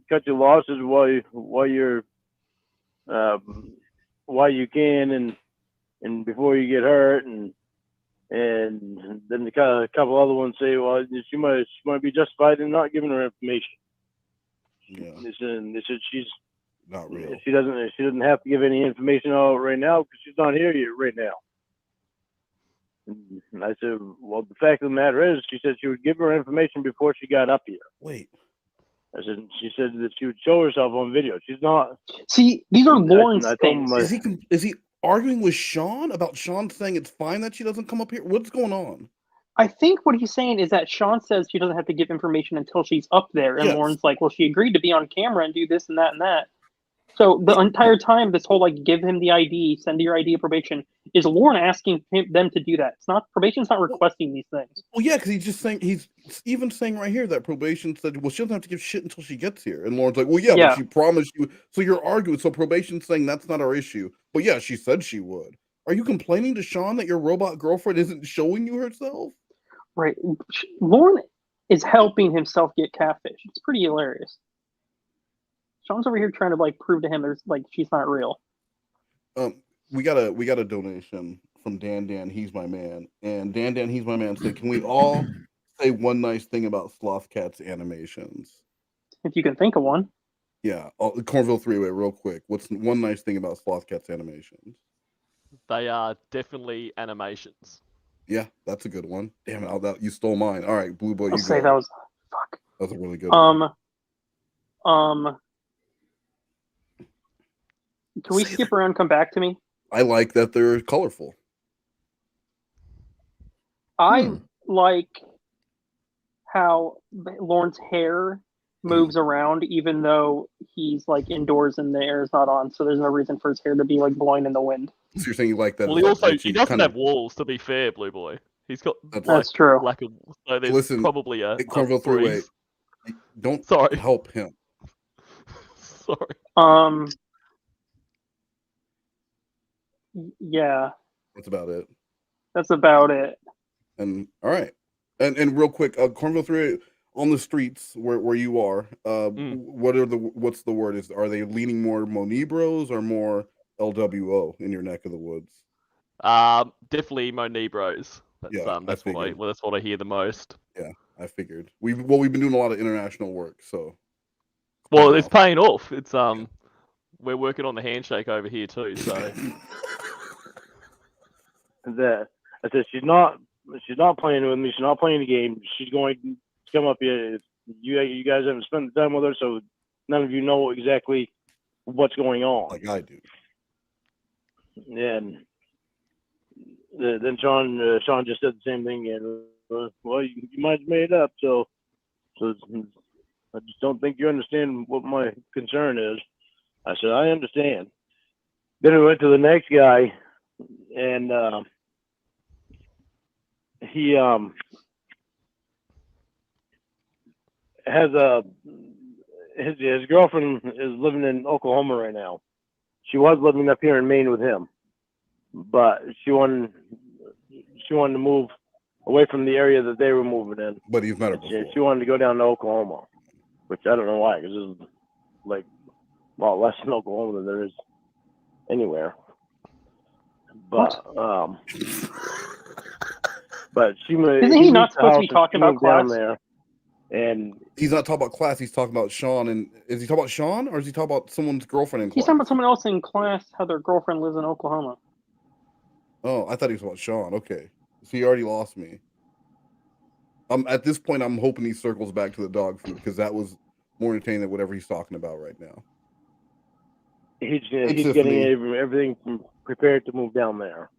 Cut your losses while you can, and before you get hurt, and then a couple other ones say, well, she might be justified in not giving her information. Yeah. They said she's not real. She doesn't have to give any information out right now because she's not here yet right now. And I said, well, the fact of the matter is, she said she would give her information before she got up here. Wait. I said, she said that she would show herself on video. She's not. See, these are Lorne's things. Is he arguing with Sean about Sean saying it's fine that she doesn't come up here? What's going on? I think what he's saying is that Sean says she doesn't have to give information until she's up there. And Yes. Lorne's like, well, she agreed to be on camera and do this and that and that. So the entire time, this whole like give him the ID, send your ID to probation, is Lorne asking them to do that. It's not probation's not requesting these things. Well, yeah, because he's even saying right here that probation said, well, she doesn't have to give shit until she gets here. And Lauren's like, well, yeah, but she promised you. So you're arguing. So probation's saying that's not our issue. But yeah, she said she would. Are you complaining to Sean that your robot girlfriend isn't showing you herself? Right. Lorne is helping himself get catfish. It's pretty hilarious. Sean's over here trying to like prove to him there's like she's not real. We got a donation from Dan, he's my man. And Dan, he's my man said, can we all say one nice thing about SlothCat's animations? If you can think of one. Yeah, Cornville 3-way, real quick. What's one nice thing about SlothCat's animations? They are definitely animations. Yeah, that's a good one. Damn it, you stole mine. All right, Blu3Boy, I'll say that was fuck. That was a really good one. Can we skip around and come back to me? I like that they're colorful. I like how Lorne's hair moves around even though he's like indoors and the air is not on, so there's no reason for his hair to be like blowing in the wind. So you're saying you like that? Well, he doesn't have walls, to be fair, Blu3Boy. He's got that's true. Lack of, so there's probably a Cornville 3-way. Don't help him. Sorry. Yeah. That's about it. That's about it. And all right. And real quick, Cornville 3 on the streets where you are, what's the word? Are they leaning more Monegroes or more LWO in your neck of the woods? Definitely Monegroes. That's what I hear the most. Yeah, I figured. We've been doing a lot of international work, so well, it's paying off. It's we're working on the handshake over here too, so I said she's not playing with me. She's not playing the game. She's going to come up here. You guys haven't spent the time with her, so none of you know exactly what's going on. Like I do. And then Sean just said the same thing, and well, you might have made it up. So I just don't think you understand what my concern is. I said I understand. Then we went to the next guy, and he has his girlfriend is living in Oklahoma right now. She was living up here in Maine with him, but she wanted to move away from the area that they were moving in. But he's met her before. She wanted to go down to Oklahoma, which I don't know why, because it's like a lot less in Oklahoma than there is anywhere. But but she isn't he not supposed to be talking about class? Down there, and he's not talking about class. He's talking about Sean. And is he talking about Sean, or is he talking about someone's girlfriend in class? He's talking about someone else in class. How their girlfriend lives in Oklahoma. Oh, I thought he was about Sean. Okay, so he already lost me. At this point, I'm hoping he circles back to the dog food because that was more entertaining than whatever he's talking about right now. He's getting everything prepared to move down there.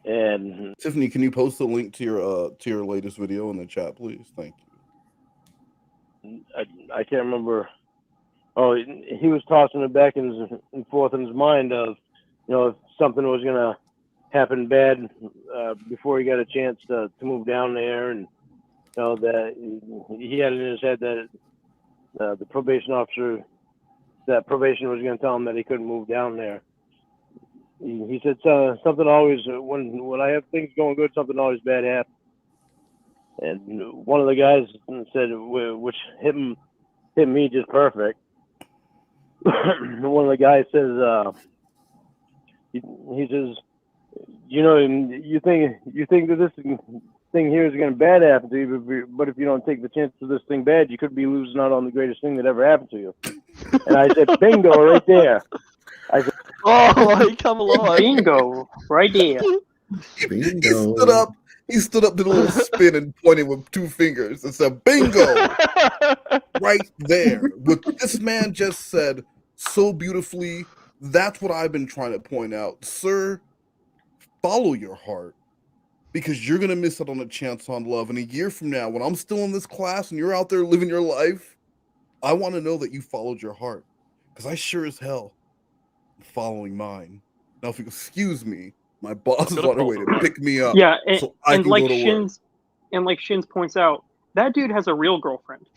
And Tiffany, can you post the link to your latest video in the chat, please? Thank you. I can't remember. Oh, he was tossing it back and forth in his mind of if something was gonna happen bad before he got a chance to move down there, and that he had it in his head that the probation officer, that probation was gonna tell him that he couldn't move down there. He said something always when I have things going good, something always bad happens. And one of the guys said, which hit me just perfect. One of the guys says, he says, you think that this thing here is going to bad happen to you, but if you don't take the chance of this thing bad, you could be losing out on the greatest thing that ever happened to you. And I said, bingo, right there. I said, oh, he come alive. Bingo, right there. Bingo. He stood up, did a little spin, and pointed with 2 fingers and said, "Bingo!" Right there. What this man just said so beautifully. That's what I've been trying to point out, sir. Follow your heart, because you're gonna miss out on a chance on love. And a year from now, when I'm still in this class and you're out there living your life, I want to know that you followed your heart, because I sure as hell am following mine. Now, if you excuse me, my boss is on her way to pick me up. Yeah, so I can go to work. Like Shins points out, that dude has a real girlfriend.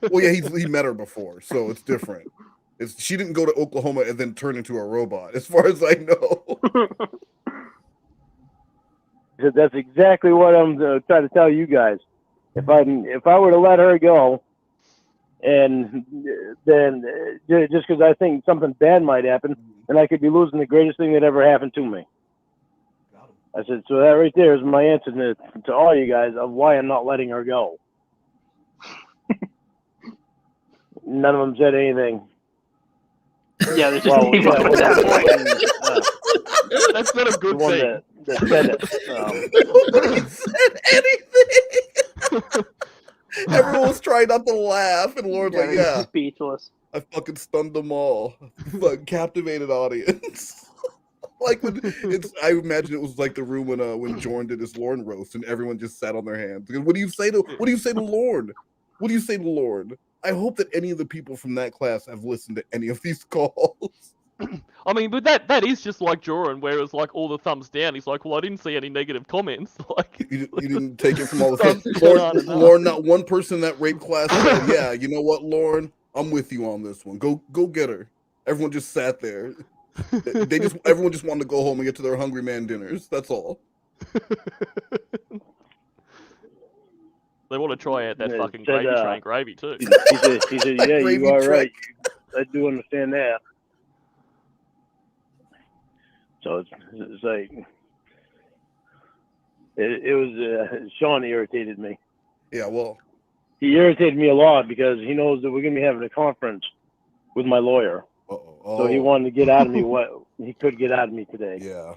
Well, yeah, he met her before, so it's different. She didn't go to Oklahoma and then turn into a robot, as far as I know. That's exactly what I'm trying to tell you guys. If I were to let her go, and then just because I think something bad might happen, then I could be losing the greatest thing that ever happened to me. I said, so that right there is my answer to all you guys of why I'm not letting her go. None of them said anything. Yeah, they just gave up at that point. That's not a good thing. That said it. Nobody said anything. Everyone was trying not to laugh, and Lorne's like, "Yeah, speechless. I fucking stunned them all. Fucking captivated audience." Like I imagine it was like the room when Jordan did his Lorne roast, and everyone just sat on their hands. What do you say to Lorne? What do you say to Lorne? I hope that any of the people from that class have listened to any of these calls. I mean, but that is just like Jordan, where it's like all the thumbs down. He's like, well, I didn't see any negative comments. Like, you didn't take it from all the Lorne, not one person in that rape class said, yeah, you know what, Lorne, I'm with you on this one. Go get her. Everyone just sat there. Everyone just wanted to go home and get to their hungry man dinners. That's all. They want to try out that fucking gravy train gravy too. He said, yeah, you are right. I do understand that. So it's like it was Sean irritated me. Yeah, well, he irritated me a lot because he knows that we're gonna be having a conference with my lawyer. So he wanted to get out of me what he could get out of me today. Yeah,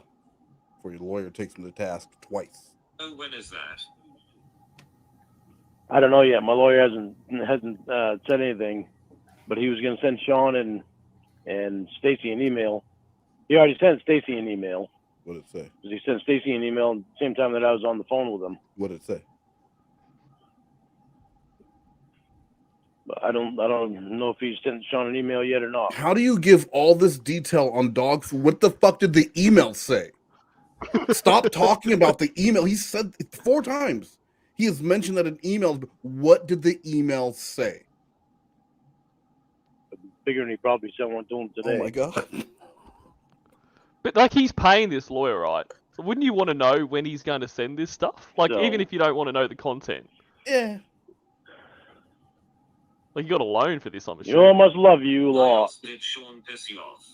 before your lawyer takes him to task twice. Oh, when is that? I don't know yet. My lawyer hasn't said anything, but he was going to send Sean and Stacy an email. He already sent Stacy an email. What did it say? He sent Stacy an email at the same time that I was on the phone with him. What did it say? But I don't know if he sent Sean an email yet or not. How do you give all this detail on dog food? What the fuck did the email say? Stop talking about the email. He said it 4 times. He has mentioned that in emails. What did the email say? Figuring he probably sent one to him today. Oh my god! But like, he's paying this lawyer, right? So wouldn't you want to know when he's going to send this stuff? Like, even if you don't want to know the content. Yeah. Like, you got a loan for this, I'm assuming. You know, I must love you a lot. Did Sean piss you off?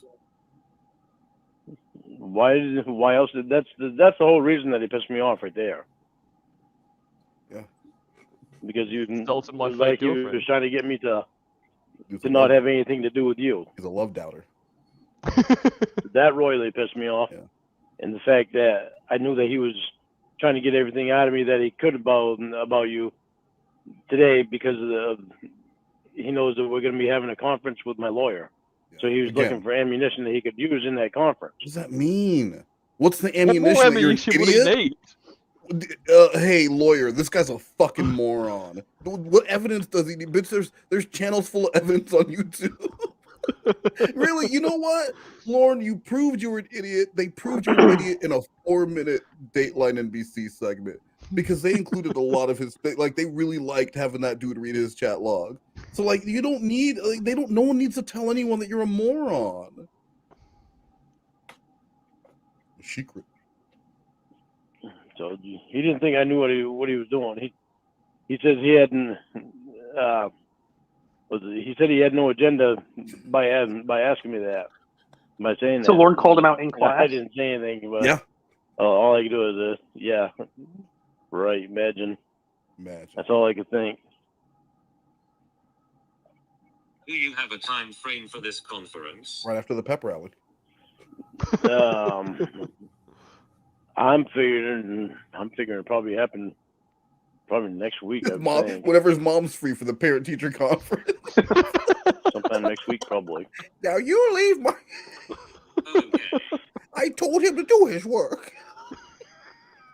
Why else? That's the whole reason that he pissed me off right there. Yeah. Because you insulted my like you was trying to get me to not have anything to do with you. He's a love doubter. That royally pissed me off. Yeah. And the fact that I knew that he was trying to get everything out of me that he could about you today because he knows that we're going to be having a conference with my lawyer. Yeah. So he was looking for ammunition that he could use in that conference. What does that mean? What's the ammunition that you're an idiot? Hey, lawyer, this guy's a fucking moron. What evidence does he need? Bitch, there's channels full of evidence on YouTube. Really, you know what, Lorne? You proved you were an idiot. They proved you were an idiot in a 4-minute Dateline NBC segment because they included a lot of his like. They really liked having that dude read his chat log. So like, you don't need. Like, they don't. No one needs to tell anyone that you're a moron. Secret. So he didn't think I knew what he was doing. He says he hadn't. He said he had no agenda by asking me that. By saying that. So Lorne called him out in class. I didn't say anything, but yeah. All I could do is yeah, right. Imagine. That's all I could think. Do you have a time frame for this conference? Right after the pep rally. I'm figuring it'll probably happen next week. Whenever his mom's free for the parent teacher conference. Sometime next week, probably. Now you leave my. I told him to do his work.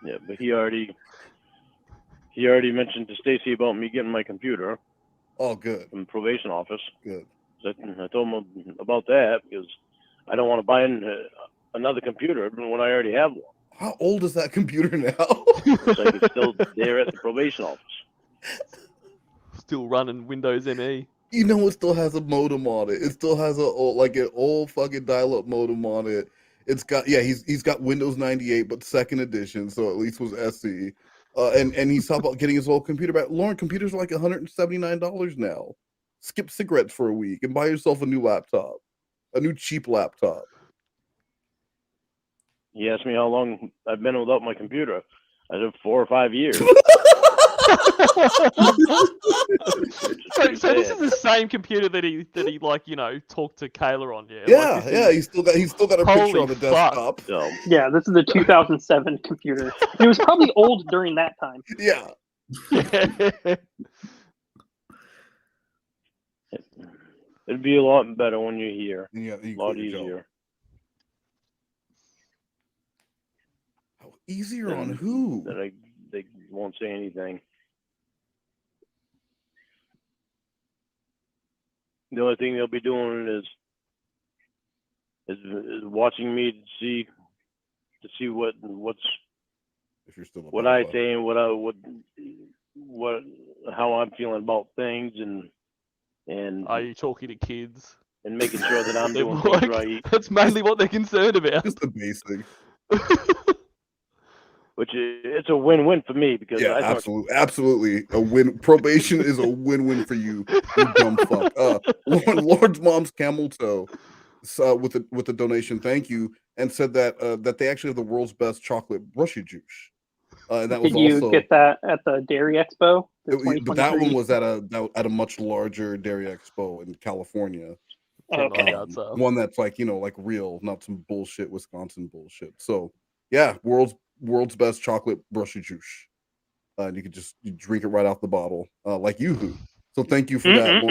Yeah, but he already mentioned to Stacy about me getting my computer. Oh, good. From the probation office. Good. So I told him about that because I don't want to buy another computer when I already have one. How old is that computer now? It's like it's still there at the probation office. Still running Windows ME. You know, it still has a modem on it. It still has an old fucking dial-up modem on it. It's got he's got Windows 98, but second edition, so at least was SE. And he's talking about getting his old computer back. Lorne, computers are like $179 now. Skip cigarettes for a week and buy yourself a new laptop, a new cheap laptop. He asked me how long I've been without my computer. I said 4 or 5 years. So this is the same computer that he like, you know, talked to Kayla on, yeah. Yeah, like yeah. He's still got a picture on the desktop. So, Yeah, this is a 2007 computer. It was probably old during that time. Yeah. It'd be a lot better when you're here. Yeah, a lot easier. Easier on who? That they won't say anything. The only thing they'll be doing is watching me to see what's if you're still what I say and how I'm feeling about things and are you talking to kids and making sure that I'm doing things right. That's mainly what they're concerned about. Just the basics. Which it's a win-win for me because absolutely a win. Probation is a win-win for you, you dumb fuck. Lord's mom's camel toe with the donation, thank you, and said that that they actually have the world's best chocolate brushy juice. And that Did was you also, get that at the Dairy Expo? But that one was at a much larger Dairy Expo in California. Okay. One that's like, you know, like real, not some bullshit Wisconsin bullshit. So yeah, world's best chocolate brushy juice. And you drink it right out the bottle, like Yoo-hoo. So thank you for that,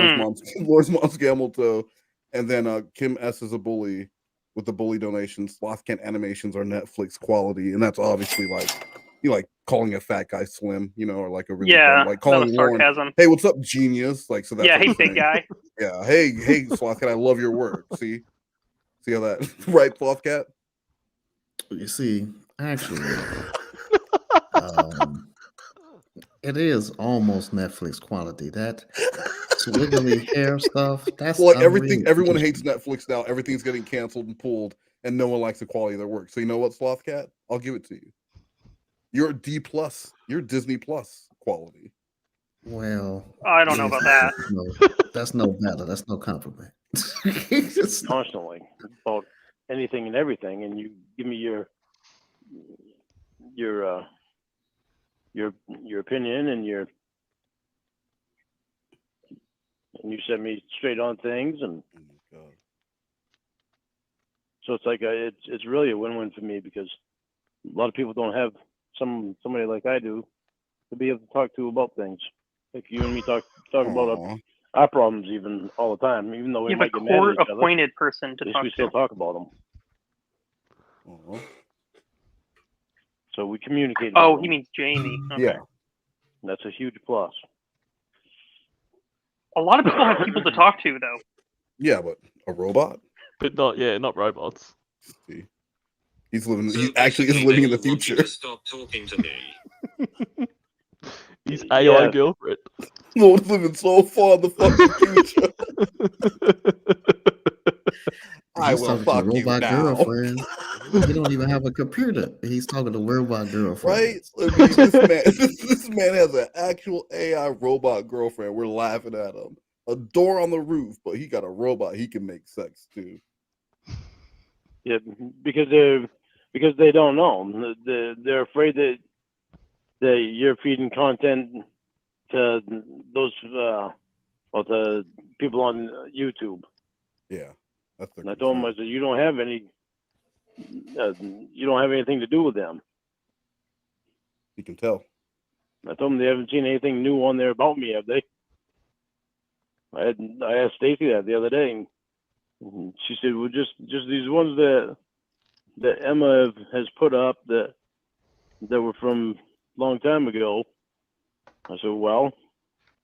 Lord's mom's camel toe. And then Kim S is a bully with the bully donation. SlothCat animations are Netflix quality, and that's obviously like, you know, like calling a fat guy slim, you know, or like a really like calling Lorne, sarcasm. hey, what's up, genius? Like, so that's hey, big guy. Yeah, hey, SlothCat, I love your work. See how that right, SlothCat? You see, actually, it is almost Netflix quality. That swiggly hair stuff. That's well, like everything. Everyone hates Netflix now. Everything's getting canceled and pulled, and no one likes the quality of their work. So you know what, SlothCat? I'll give it to you. You're D+. You're Disney Plus quality. Well, I don't know about that. That's no matter. That's no compliment. Constantly about anything and everything, and you give me your opinion and you set me straight on things, and so it's like it's really a win-win for me because a lot of people don't have somebody like I do to be able to talk to about things. Like you and me talk about our problems even all the time, even though we might get mad at each other. Appointed person to talk we to. still talk about them. So we communicate. Oh, he means Jamie. Okay. Yeah, that's a huge plus. A lot of people have people to talk to, though. Yeah, but a robot. But not robots. See, he's living. So He actually is basically living in they the all want you future. to stop talking to me. His AI girlfriend. Lord's living so far in the fucking future. I He's will talking to a fuck you robot now. girlfriend. He don't even have a computer. He's talking to a robot girlfriend. Right? I mean, this man has an actual AI robot girlfriend. We're laughing at him. A door on the roof, but he got a robot. He can make sex too. Yeah, because they don't know. They're afraid that you're feeding content to those the people on YouTube. Yeah, that's and I told him, I said, you don't have anything to do with them. You can tell. I told them they haven't seen anything new on there about me, have they? I asked Stacy that the other day, and she said, "Well, just these ones that Emma has put up that were from a long time ago." I said, "Well,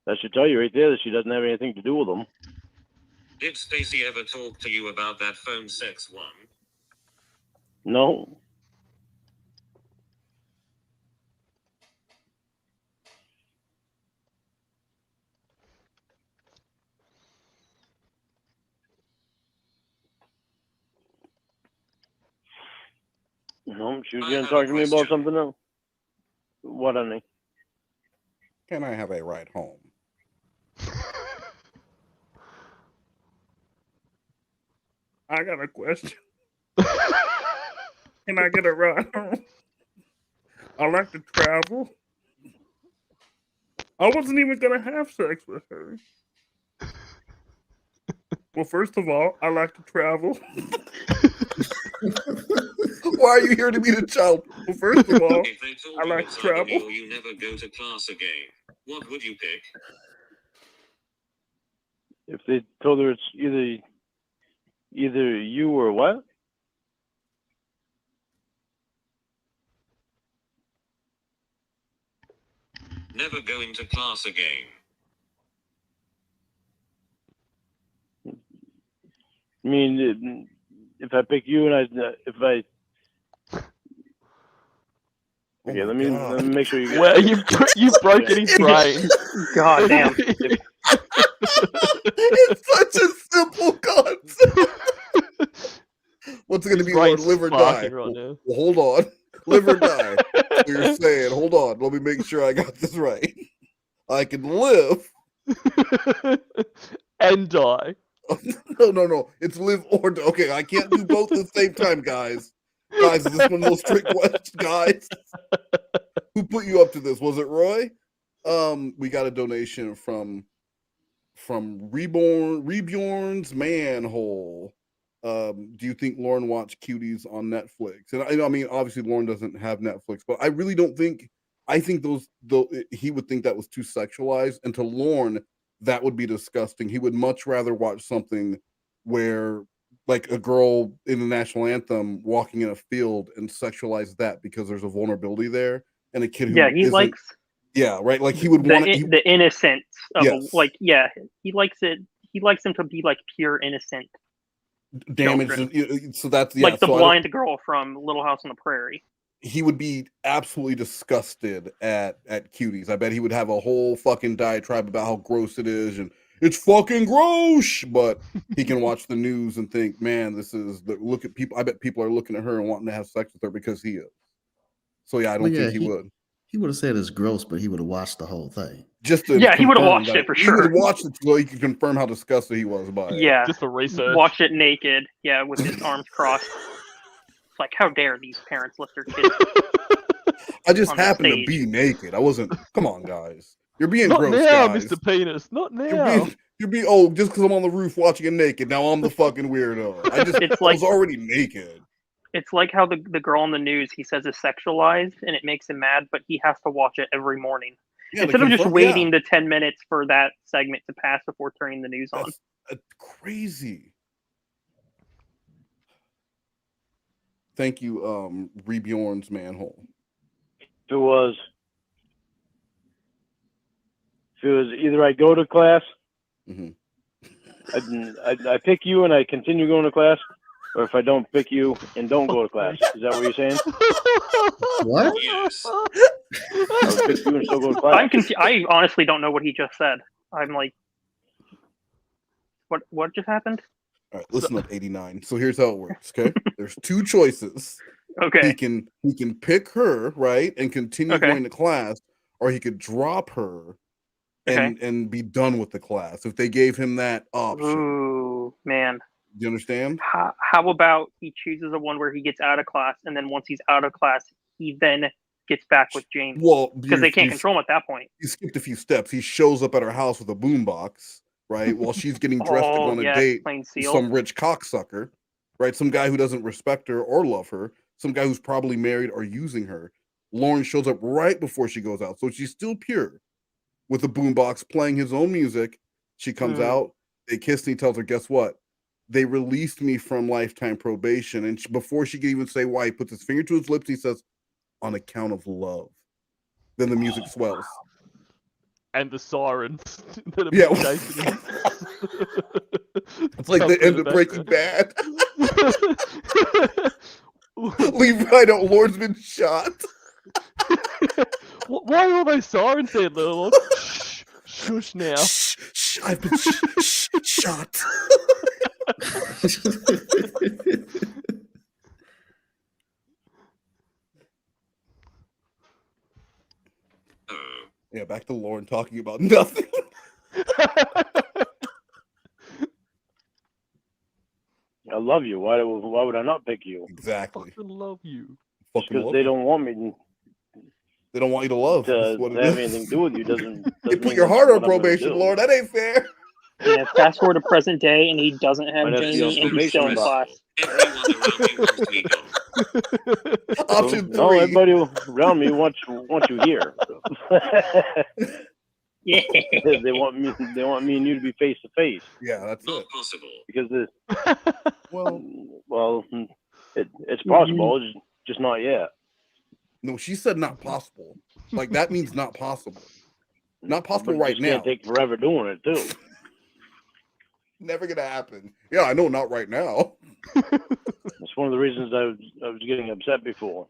that should tell you right there that she doesn't have anything to do with them." Did Stacy ever talk to you about that phone sex one? No. No, she was going to talk to me about something else. What, honey? Can I have a ride home? I got a question. Can I get a ride home? I like to travel. I wasn't even gonna have sex with her. Well, first of all, I like to travel. Why are you here to be the child? Well, first of all, If they told I you like it's to travel. either me or you never go to class again, what would you pick? If they told her it's either you or what? Never going to class again. I mean, if I pick you and okay, let me make sure you get. Well, you broke his brain. God damn. It's such a simple concept. What's it going to be, Lord? Live or die? Right now. Well, hold on. Live or die. So you're saying, hold on, let me make sure I got this right. I can live and die. No. It's live or die. Okay, I can't do both at the same time, guys. Guys, is this one of those trick questions, guys? Who put you up to this? Was it Roy? We got a donation from Rebjorn's Manhole. Do you think Lorne watched Cuties on Netflix? And I mean, obviously Lorne doesn't have Netflix, but I really don't think. I think he would think that was too sexualized, and to Lorne, that would be disgusting. He would much rather watch something where, like, a girl in the national anthem walking in a field and sexualize that because there's a vulnerability there, and a kid who he likes. Yeah, right. Like he would the, want the innocence of Yes. he likes it. He likes them to be like pure innocent damage. children. So that's like the so blind girl from Little House on the Prairie. He would be absolutely disgusted at Cuties. I bet he would have a whole fucking diatribe about how gross it is and it's fucking gross. But he can watch the news and think, man, look at people. I bet people are looking at her and wanting to have sex with her because he is. So yeah, I don't think he would. He would have said it's gross, but he would have watched the whole thing. Just to he would have watched it for sure. He would have watched it so he could confirm how disgusted he was by it. Yeah, just for research. Watch it naked. Yeah, with his arms crossed. It's like, how dare these parents let their kids? I just happened to be naked. I wasn't. Come on, guys. You're being Not gross, now, guys. Mr. Penis. Not now. You're being just because I'm on the roof watching it naked. Now I'm the fucking weirdo. I was already naked. It's like how the girl on the news, he says is sexualized, and it makes him mad, but he has to watch it every morning. Yeah, instead of just waiting the 10 minutes for that segment to pass before turning the news on. That's crazy. Thank you, Rebjorn's Manhole. If it was either I go to class I pick you and I continue going to class, or if I don't pick you and don't go to class. Is that what you're saying? What? Yes. I would pick you and still go to class. I honestly don't know what he just said. I'm like, what just happened? All right, listen up, 89. So here's how it works. Okay, there's two choices. Okay. He can pick her, right, and continue Okay. going to class, or he could drop her and be done with the class if they gave him that option. Ooh, man. Do you understand? How about he chooses the one where he gets out of class, and then once he's out of class, he then gets back with James? Well, because they can't control him at that point. He skipped a few steps. He shows up at her house with a boombox, right, while she's getting dressed to go on a date plain with seal. some rich cocksucker, right? Some guy who doesn't respect her or love her. Some guy who's probably married or using her. Lorne shows up right before she goes out, so she's still pure, with a boombox playing his own music. She comes out. They kiss, and he tells her, "Guess what? They released me from lifetime probation." And before she can even say why, he puts his finger to his lips. He says, "On account of love." Then the music swells. And the sirens that have Yeah. been chasing him. It's like the end of Breaking Bad. Levi, no, Lorne's been shot. Why are all those sirens there, little? Shh, shush now. Shh, I've been shot. Yeah, back to Lorne talking about nothing. I love you. Why would I not pick you? Exactly. I love you. Because they don't want me. They don't want you to love. To have anything to do with you doesn't They put your heart on probation, Lord. That ain't fair. Yeah, fast forward to present day, and he doesn't have Jamie, and he's still in class. Option 3. No, everybody around me wants you here. Yeah. They want me and you to be face to face. Yeah, that's not possible. Because well, it's possible. It's just not yet. No, she said not possible. Like that means not possible. Not possible But right it's now. Can't take forever doing it too. Never gonna happen. Yeah, I know, not right now. That's one of the reasons I was getting upset before.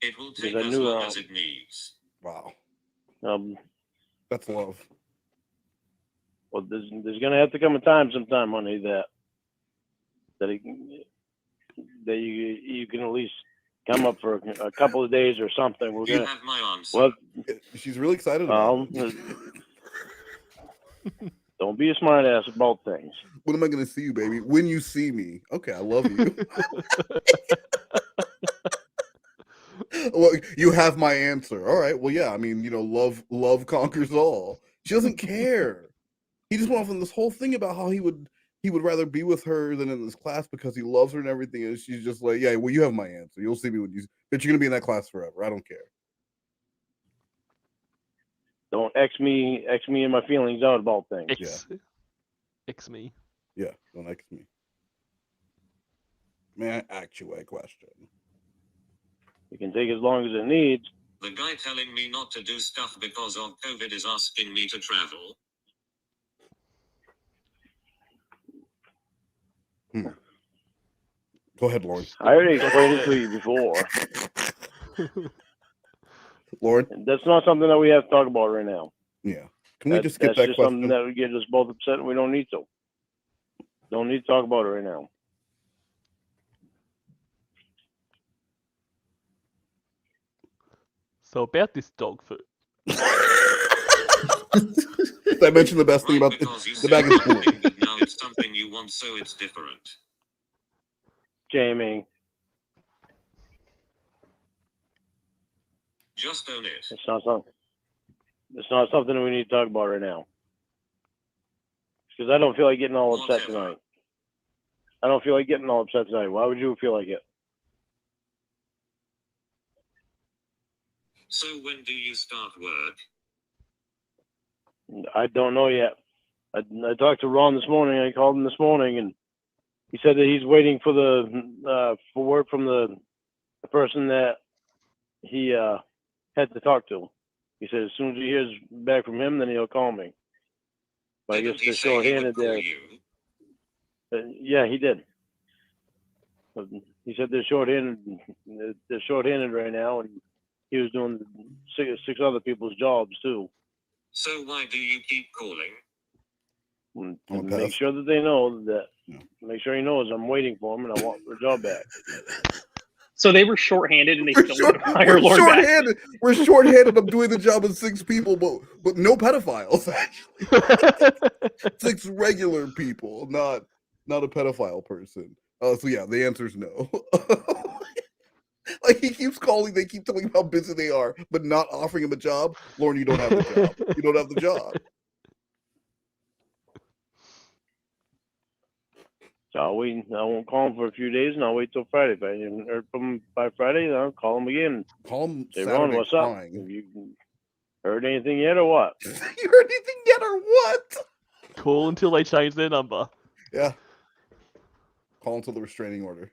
It will take Because I as knew, long as it needs. Wow. That's love. Well, there's gonna have to come a time sometime, honey, that you can at least come up for a couple of days or something. We're gonna have my answer. Well, she's really excited about it. Don't be a smart ass about things. When am I gonna see you, baby? When you see me. Okay, I love you. Well, you have my answer. All right. Well, yeah. I mean, love conquers all. She doesn't care. He just went off on this whole thing about how he would rather be with her than in this class because he loves her and everything. And she's just like, yeah, well, you have my answer. You'll see me when but you're gonna be in that class forever. I don't care. Don't X me and my feelings out about things. X me. Yeah, don't X me. May I ask you a question? You can take as long as it needs. The guy telling me not to do stuff because of COVID is asking me to travel. Go ahead, Lorne. I already explained it to you before. Lord, that's not something that we have to talk about right now. Yeah. Can we just get that just question? Something that would get us both upset, and we don't need to. Don't need to talk about it right now. So about this dog food. Did I mention the best thing about the bag of school? Now it's something you want, so it's different. Jamie. Just own it. It's not something that we need to talk about right now. Because I don't feel like getting all upset tonight. I don't feel like getting all upset tonight. Why would you feel like it? So when do you start work? I don't know yet. I talked to Ron this morning. I called him this morning, and he said that he's waiting for for word from the person that he had to talk to. He said as soon as he hears back from him, then he'll call me. But I guess they're short-handed there. Yeah, he did. He said they're short-handed. They're short-handed right now, and he was doing six other people's jobs too. So why do you keep calling? To make sure that they know that. Make sure he knows I'm waiting for him and I want the job back. So they were shorthanded and they still want to hire Lorne back. Shorthanded. We're shorthanded. I'm doing the job of 6 people, but no pedophiles. Actually, 6 regular people, not a pedophile person. So yeah, the answer is no. Like he keeps calling, they keep telling him how busy they are, but not offering him a job. Lorne, you don't have the job. You don't have the job. So I won't call him for a few days, and I'll wait till Friday. If I haven't heard from him by Friday, then I'll call him again. Call him. Say, Saturday Ron, what's crying. up? Have you heard anything yet, or what? You heard anything yet, or what? Call until they change their number. Yeah. Call until the restraining order.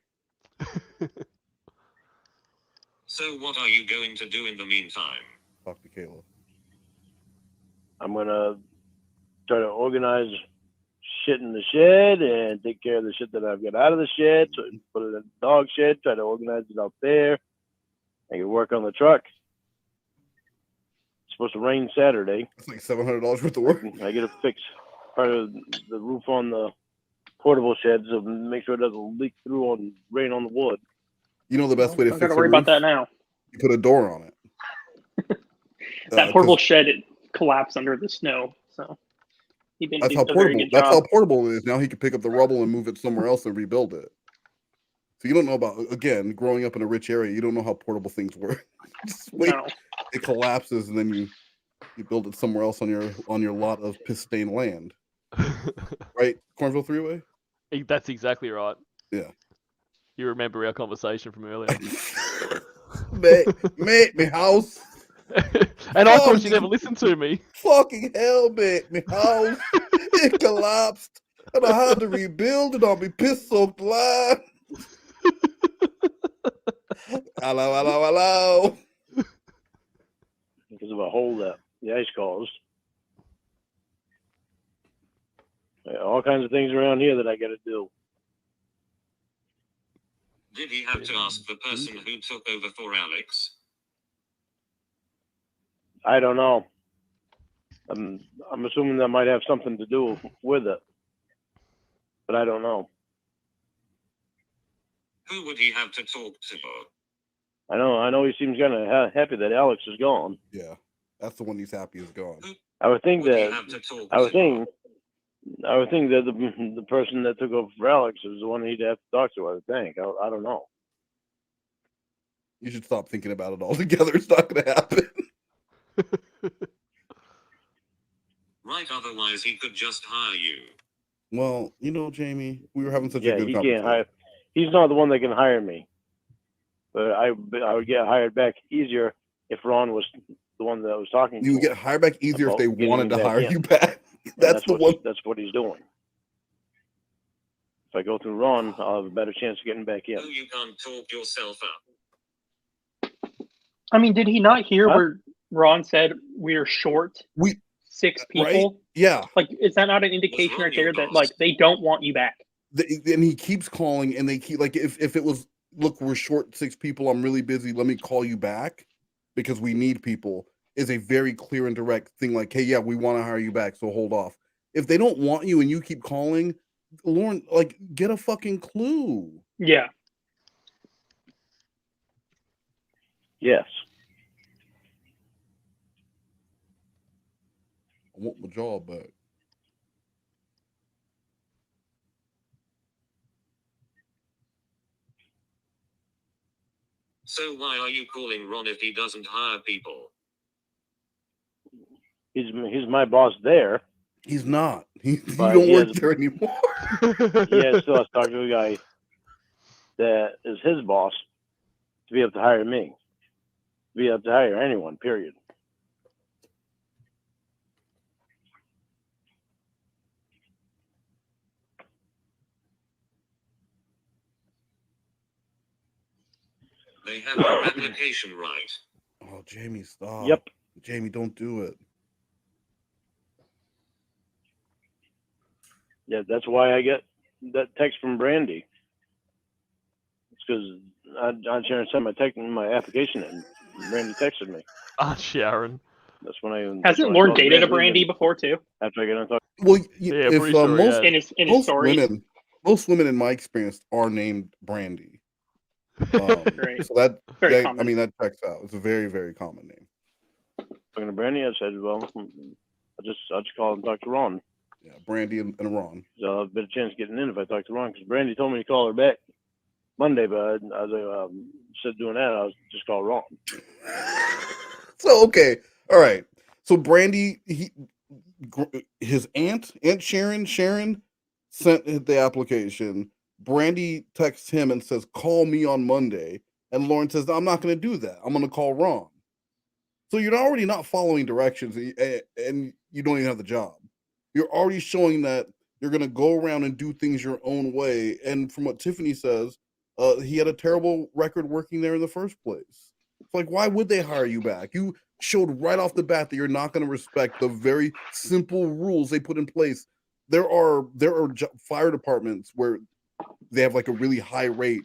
So what are you going to do in the meantime? Talk to Kayla. I'm gonna try to organize shit in the shed and take care of the shit that I've got out of the shed. So put it in the dog shed. Try to organize it out there. I can work on the truck. It's supposed to rain Saturday. It's like $700 worth of work. I get to fix part of the roof on the portable shed so make sure it doesn't leak through on rain on the wood. You know the best way to Don't fix gotta worry about that now. You put a door on it. That portable shed it collapsed under the snow, so he didn't That's do how a very portable. good That's job. how portable it is. Now he can pick up the rubble and move it somewhere else and rebuild it. So you don't know about, again, growing up in a rich area, you don't know how portable things work. Just wait, No. it collapses and then you build it somewhere else on your lot of piss-stained land. Right, Cornville 3-way? That's exactly right. Yeah. You remember our conversation from earlier. mate, me house. And I thought you never listened to me. Fucking hell, mate, me house. It collapsed. And I had to rebuild it on me piss-soaked land. Hello. Because of a hole that the ice caused. All kinds of things around here that I got to do. Did he have to ask the person who took over for Alex? I don't know. I'm assuming that might have something to do with it, but I don't know. Who would he have to talk to? I know. He seems kind of happy that Alex is gone. Yeah, that's the one he's happy is gone. I would think Would he that. have to talk I would to? think that the person that took over for Alex is the one he'd have to talk to. I would think. I don't know. You should stop thinking about it altogether. It's not going to happen. Right, otherwise he could just hire you. Well, Jamie, we were having such a Yeah, good he conversation. can't hire. He's not the one that can hire me. But I would get hired back easier if Ron was the one that I was talking to. You would get hired back easier if about they getting wanted me to back hire in. you back. That's the one. That's what he's doing. If I go through Ron, I'll have a better chance of getting back in. No, you can't talk yourself up. I mean, did he not hear where Ron said we're short 6 people? Right? Yeah. Like, is that not an indication right there that like they don't want you back? And he keeps calling, and they keep like if it was, look, we're short 6 people. I'm really busy. Let me call you back because we need people. Is a very clear and direct thing. Like, hey, yeah, we want to hire you back, so hold off. If they don't want you and you keep calling, Lorne, like, get a fucking clue. Yeah. Yes. I want my job back. So why are you calling Ron if he doesn't hire people? He's my boss there. He's not. You But don't he work has- there anymore. Yeah, still has to talk to a guy that is his boss to be able to hire me. To be able to hire anyone, period. They have your application right. Oh, Jamie, stop. Yep. Jamie, don't do it. Yeah, that's why I get that text from Brandy. It's because I'm sharing some of my application and Brandy texted me. Ah, Sharon. That's when I Hasn't Lorne dated a Brandy before too? After I get on talk. Well, Yeah, if pretty sure, most in his most story. most women in my experience are named Brandy. Great. So that Very I common. mean that checks out. It's a very, very common name. Talking to Brandy, I said, well, I just call and talk to Ron. Yeah, Brandy and Ron. So I'll have a better chance of getting in if I talk to Ron, because Brandy told me to call her back Monday, but I was instead of doing that, I was just call Ron. So okay, all right. So Brandy, his Aunt Sharon sent the application. Brandy texts him and says, "Call me on Monday." And Lorne says, "I'm not going to do that. I'm going to call Ron." So you're already not following directions, and you don't even have the job. You're already showing that you're going to go around and do things your own way. And from what Tiffany says, he had a terrible record working there in the first place. It's like, why would they hire you back? You showed right off the bat that you're not going to respect the very simple rules they put in place. There are fire departments where they have like a really high rate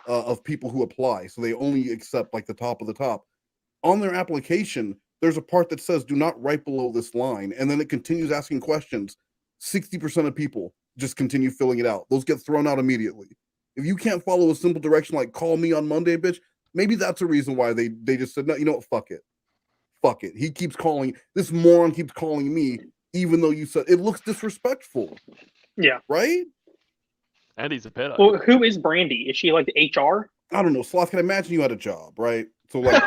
of people who apply, so they only accept like the top of the top. On their application, there's a part that says do not write below this line, and then it continues asking questions. 60% of people just continue filling it out. Those get thrown out immediately. If you can't follow a simple direction like call me on Monday, bitch, maybe that's a reason why they just said, no, you know what, fuck it. Fuck it. He keeps calling, this moron keeps calling me, even though you said it looks disrespectful. Yeah. Right? And he's a pedo. Well, who is Brandy? Is she like the HR? I don't know. Sloth, can I imagine you had a job, right? So like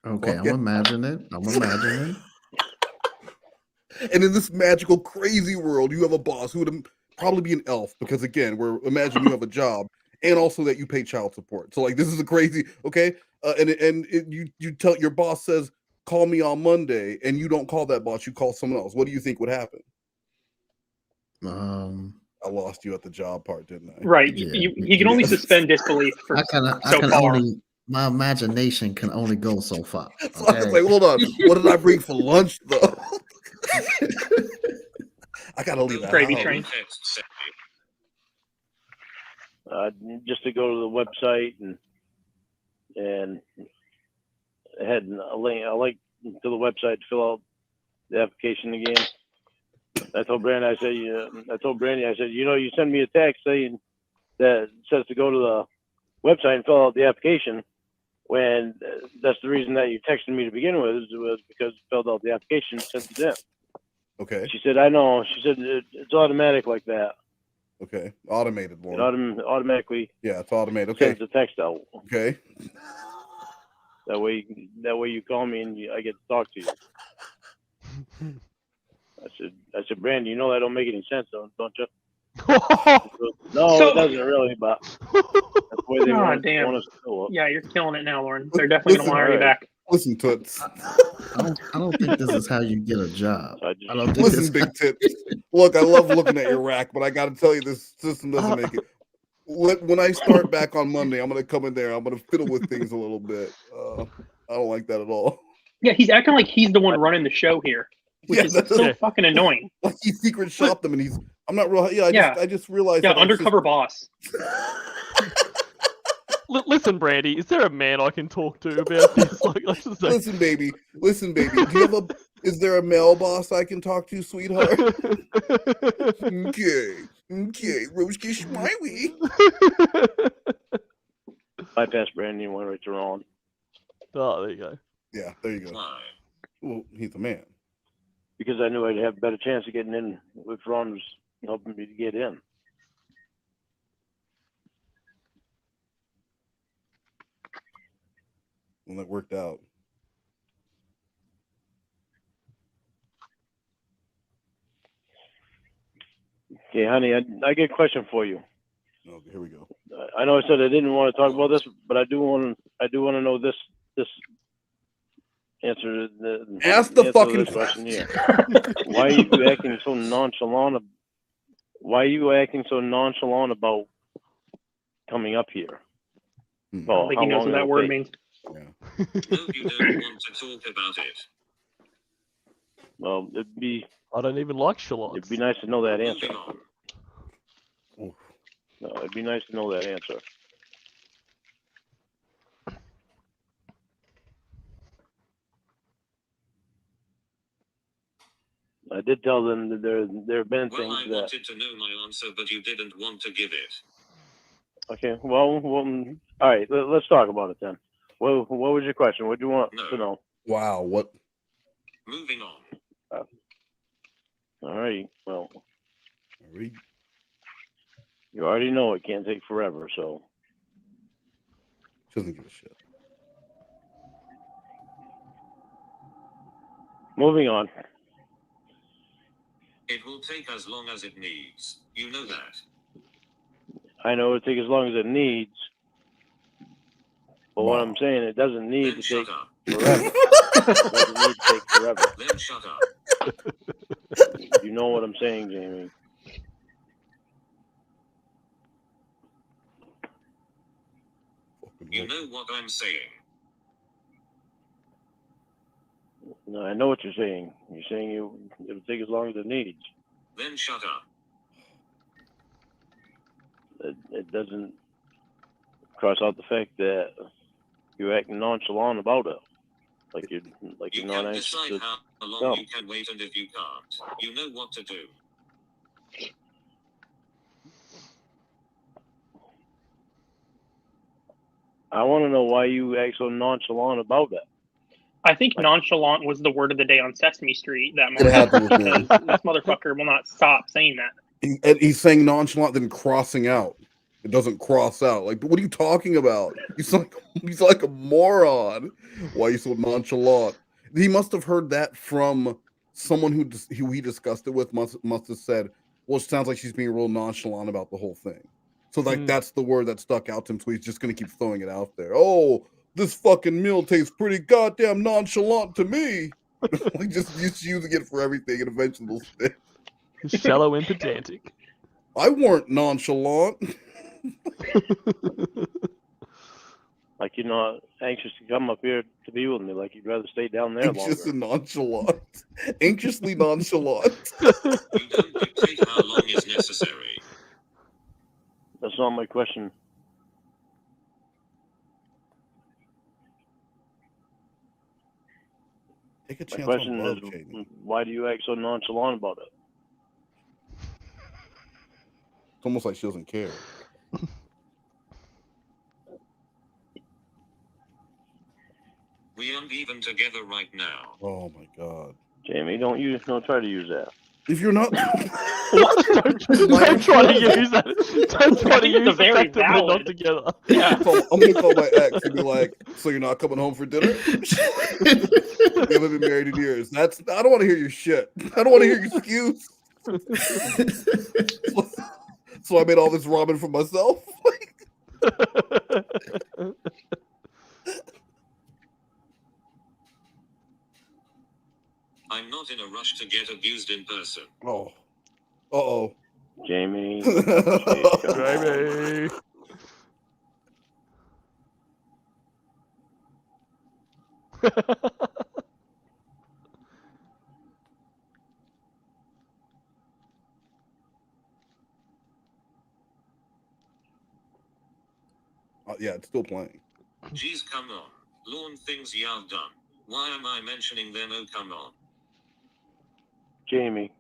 Okay, I'm imagining. And in this magical, crazy world, you have a boss who would probably be an elf, because again, we're imagining you have a job, and also that you pay child support. So like, this is a crazy, okay? You tell your boss says, "Call me on Monday," and you don't call that boss, you call someone else. What do you think would happen? I lost you at the job part, didn't I? Right. Yeah. You can only suspend disbelief for my imagination can only go so far. So I was like, hold on, what did I bring for lunch though? I gotta leave that Gravy out. train. Just to go to the website and had a link to the website to fill out the application again. I told Brandy, I said, you send me a text saying that says to go to the website and fill out the application, when that's the reason that you texted me to begin with, was because you filled out the application and sent it in. Okay. She said, I know. She said, it's automatic like that. Okay. Automated, Lorne. It automatically. Yeah, it's automated. Okay. Sends the text out. Okay. That way you call me and I get to talk to you. I said, Brandy, you know that don't make any sense, don't you? No, it doesn't really, but that's the way they want us to fill up. Yeah, you're killing it now, Lorne. They're definitely going to hire you back. Listen, Toots. I don't think this is how you get a job. Listen, Big Tits. Look, I love looking at your rack, but I got to tell you, this system doesn't make it. When I start back on Monday, I'm going to come in there. I'm going to fiddle with things a little bit. I don't like that at all. Yeah, he's acting like he's the one running the show here, which is so fucking annoying. Like he secret shopped them, and I'm not real. I just realized. Yeah, undercover boss. Listen, Brandy, is there a man I can talk to about this? Listen, baby. Is there a male boss I can talk to, sweetheart? Okay. Roshki Smiley. Bypass Brandy and went right to Ron. Oh, there you go. Yeah, there you go. Well, he's a man. Because I knew I'd have a better chance of getting in if Ron was helping me to get in. Well, that worked out. Okay, honey, I get a question for you. Okay, here we go. I know I said I didn't want to talk about this, but I do want to know this answer. Ask the fucking question here. Why are you acting so nonchalant? Why are you acting so nonchalant about coming up here? I don't think he knows what that word means. Yeah. No, you don't want to talk about it. Well, it'd be. I don't even like shallots. It'd be nice to know that answer. Moving on. No, it'd be nice to know that answer. I did tell them that there have been Well, things I that. wanted to know my answer, but you didn't want to give it. Okay, well, all right. Let's talk about it then. What was your question? What do you want to know? Wow, what? Moving on. All right. Well, All right. you already know it can't take forever, so. She doesn't give a shit. Moving on. It will take as long as it needs. You know that. I know it'll take as long as it needs. But what I'm saying, it doesn't need to take forever. It doesn't need to take forever. Then shut up. You know what I'm saying, Jamie. You know what I'm saying. No, I know what you're saying. You're saying it'll take as long as it needs. Then shut up. It doesn't cross out the fact that you're acting nonchalant about it. Like you're You not can anxious decide to how long come. you can wait, and if you can't, you know what to do. I want to know why you act so nonchalant about it. I think nonchalant was the word of the day on Sesame Street that It had to morning. have been. Because this motherfucker will not stop saying that. And he's saying nonchalant, then crossing out. It doesn't cross out. Like, what are you talking about? He's like a moron. Why are you so nonchalant? He must have heard that from someone who he discussed it with. Must have said, "Well, it sounds like she's being real nonchalant about the whole thing." So like that's the word that stuck out to him. So he's just gonna keep throwing it out there. Oh, this fucking meal tastes pretty goddamn nonchalant to me. Like just using it for everything, and eventually they'll stick. Shallow and pedantic. I weren't nonchalant. Like you're not anxious to come up here to be with me. Like you'd rather stay down there Anxious longer. and nonchalant. Anxiously nonchalant. You don't dictate how long is necessary. That's not my question. Take a My chance question on love, is, Jamie. why do you act so nonchalant about it? It's almost like she doesn't care. We aren't even together right now. Oh my god. Jamie, don't try to use that. If you're not Don't try to use that. Don't try to use the very fact that we're not valid. together. Yeah. I'm gonna call my ex and be like, "So you're not coming home for dinner? We haven't been married in years. I don't want to hear your shit. I don't want to hear your excuse." So I made all this ramen for myself. I'm not in a rush to get abused in person. Oh. Uh-oh. Jamie. Jamie. Yeah, it's still playing. Geez, come on. Lorne, things you've done. Why am I mentioning them? Oh, come on. Jamie.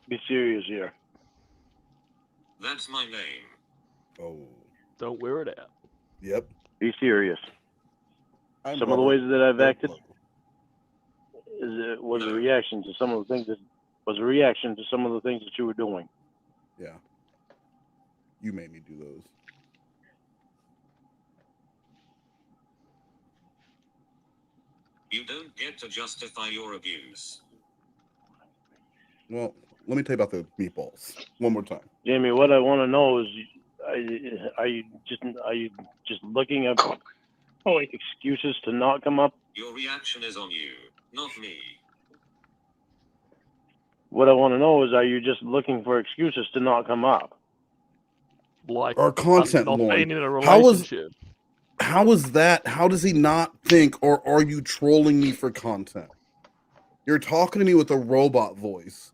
Be serious here. That's my name. Oh. Don't wear it out. Yep. Be serious. Some of the ways that I've acted was a reaction to some of the things that you were doing. Yeah. You made me do those. You don't get to justify your abuse. Well, let me tell you about the meatballs one more time. Jamie, what I want to know is, are you just looking at excuses to not come up? Your reaction is on you, not me. What I want to know is, are you just looking for excuses to not come up? Like our content, not Lorne. being in a relationship. how is that? How does he not think, or are you trolling me for content? You're talking to me with a robot voice.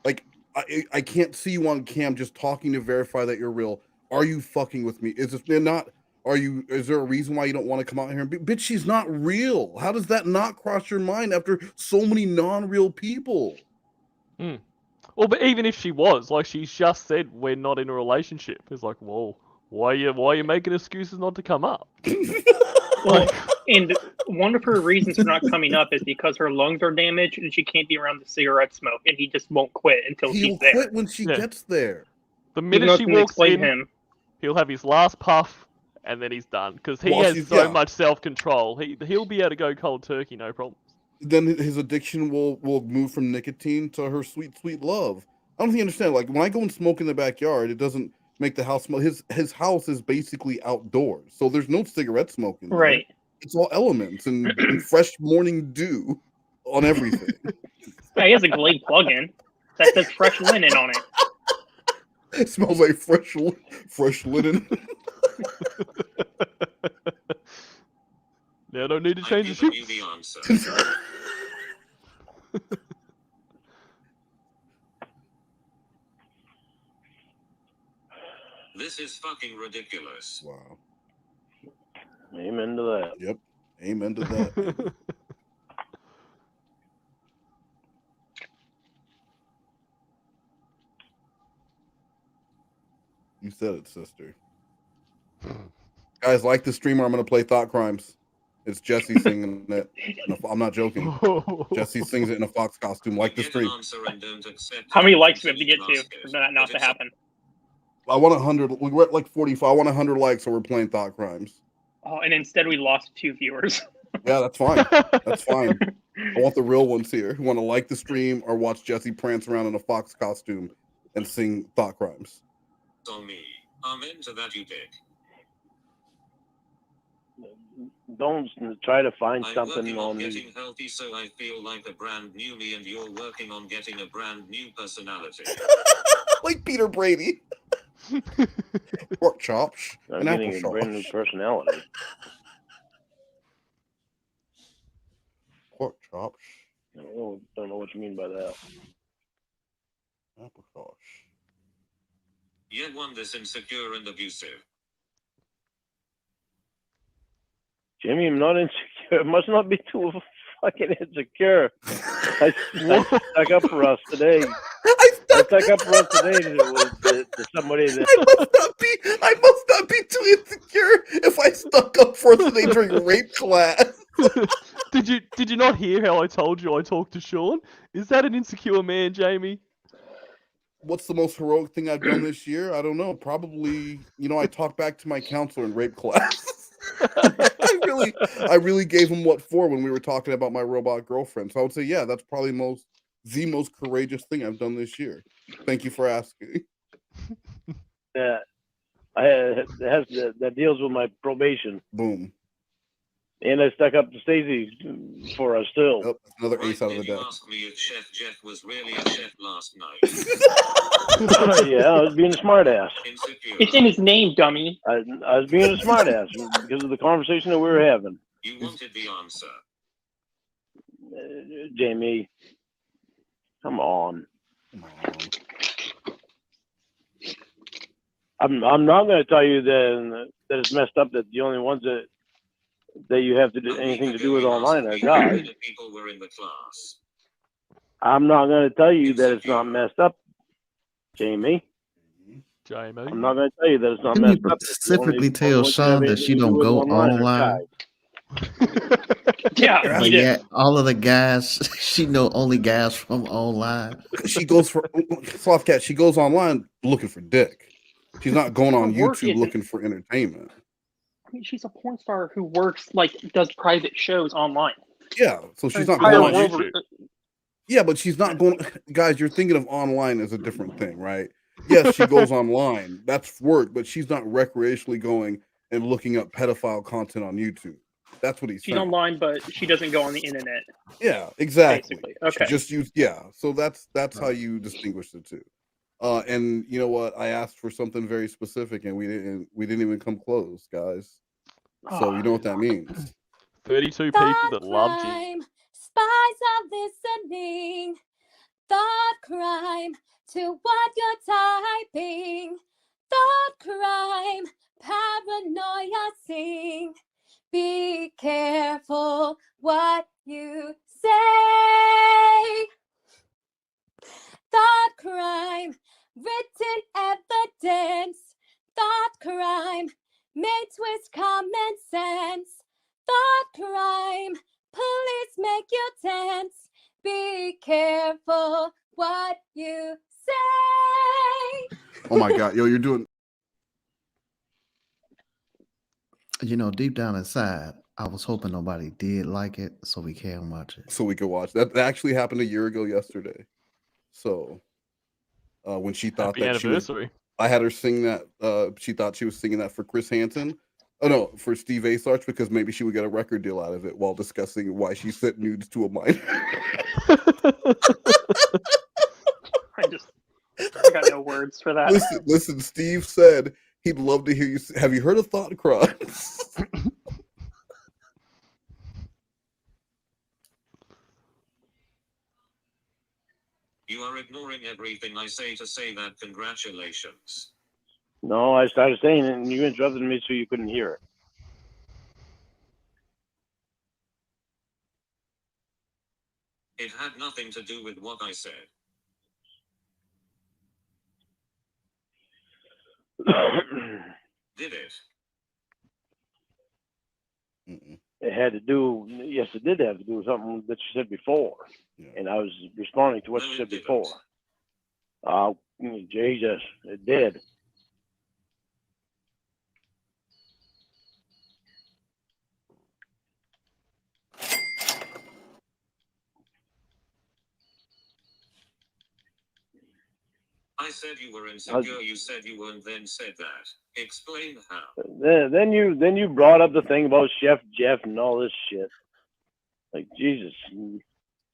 Like, I can't see you on cam just talking to verify that you're real. Are you fucking with me? Is there a reason why you don't want to come out here and be, bitch, she's not real? How does that not cross your mind after so many non-real people? Well, but even if she was, like, she's just said we're not in a relationship. It's like, whoa, why are you making excuses not to come up? Well, and one of her reasons for not coming up is because her lungs are damaged and she can't be around the cigarette smoke, and he just won't quit until He'll she's there. quit when she gets there. The minute she walks in, he'll have his last puff, and then he's done. Because he has so much self-control. He'll be able to go cold turkey, no problem. Then his addiction will move from nicotine to her sweet, sweet love. I don't think you understand. Like, when I go and smoke in the backyard, it doesn't make the house smell. His house is basically outdoors, so there's no cigarette smoking. Right. It's all elements and fresh morning dew on everything. Yeah, he has a Glade plug-in that says fresh linen on it. It smells like fresh linen. Now I don't need to change the sheets. The answer. This is fucking ridiculous. Wow. Amen to that. Yep. Amen to that. You said it, sister. Guys, like the streamer, I'm going to play Thought Crimes. It's Jesse singing it. I'm not joking. Jesse sings it in a fox costume, like the stream. How many likes do we have to get to for that not to happen? I want 100. We're at like 45. I want 100 likes, so we're playing Thought Crimes. Oh, and instead we lost 2 viewers. Yeah, that's fine. That's fine. I want the real ones here who want to like the stream or watch Jesse prance around in a fox costume and sing Thought Crimes. On me. I'm into that, you dick. Don't try to find I'm something working on on getting healthy, so I feel like a brand new me, and you're working on getting a brand new personality. Like Peter Brady. Pork chops. I'm getting a brand new personality. Pork chops. I don't know what you mean by that. Apricot. Yeah, one this insecure and abusive. Jimmy, I'm not insecure. It must not be too fucking insecure. I stuck up for us today. I stuck up for us today to somebody that I must not be too insecure if I stuck up for us today during rape class. Did you not hear how I told you I talked to Sean? Is that an insecure man, Jamie? What's the most heroic thing I've done this year? I don't know. Probably, I talked back to my counselor in rape class. I really gave him what for when we were talking about my robot girlfriend. So I would say, yeah, that's probably the most courageous thing I've done this year. Thank you for asking. Yeah, that deals with my probation. Boom. And I stuck up to Stacy for us still. Yep, another ace out of the deck. Ask me if Chef Jeff was really a chef last night. Yeah, I was being a smartass. It's in his name, dummy. I was being a smartass because of the conversation that we were having. You wanted the answer. Jamie, come on. I'm not going to tell you that it's messed up that the only ones that you have to do anything to do with online are guys. People were in the class. I'm not going to tell you that it's not messed up, Jamie. I'm not going to tell you that it's not Didn't messed you up. specifically tell Sean that she don't go online? Yeah, but yet all of the guys, she know only guys from online. She goes for SlothCat. She goes online looking for dick. She's not going on Her work YouTube isn't- looking for entertainment. I mean, she's a porn star who works, does private shows online. Yeah, so she's Her not going entire on world- YouTube. Yeah, but she's not going. Guys, you're thinking of online as a different thing, right? Yes, she goes online. That's work, but she's not recreationally going and looking up pedophile content on YouTube. That's what he's She's saying. online, but she doesn't go on the internet. Yeah, exactly. Basically. Okay. She just use so that's how you distinguish the two. And you know what? I asked for something very specific, and we didn't even come close, guys. So you know what that means. 32 people that love G. crime, spies are listening. Thought crime to what you're typing. Thought crime, paranoia sing. Be careful what you say. Thought crime, written evidence. Thought crime, may twist common sense. Thought crime, police make you tense. Be careful what you say. Oh my god, yo, you're doing. You know, deep down inside, I was hoping nobody did like it, so we can watch it. So we could watch that. That actually happened a year ago yesterday. So when she thought Happy that anniversary. I had her sing that. She thought she was singing that for Chris Hansen. Oh no, for Steve Asarch, because maybe she would get a record deal out of it while discussing why she sent nudes to a minor. I got no words for that. Listen. Steve said he'd love to hear you. Have you heard of Thought Crimes? You are ignoring everything I say to say that congratulations. No, I started saying it and you interrupted me so you couldn't hear It had nothing to do with what I said. Did it? It had to do, yes, it did have to do with something that you said before. Yeah. And I was responding to what you said before. Jesus, it did. I said you were insecure. You said you weren't, then said that. Explain how. Then you brought up the thing about Chef Jeff and all this shit. Like, Jesus,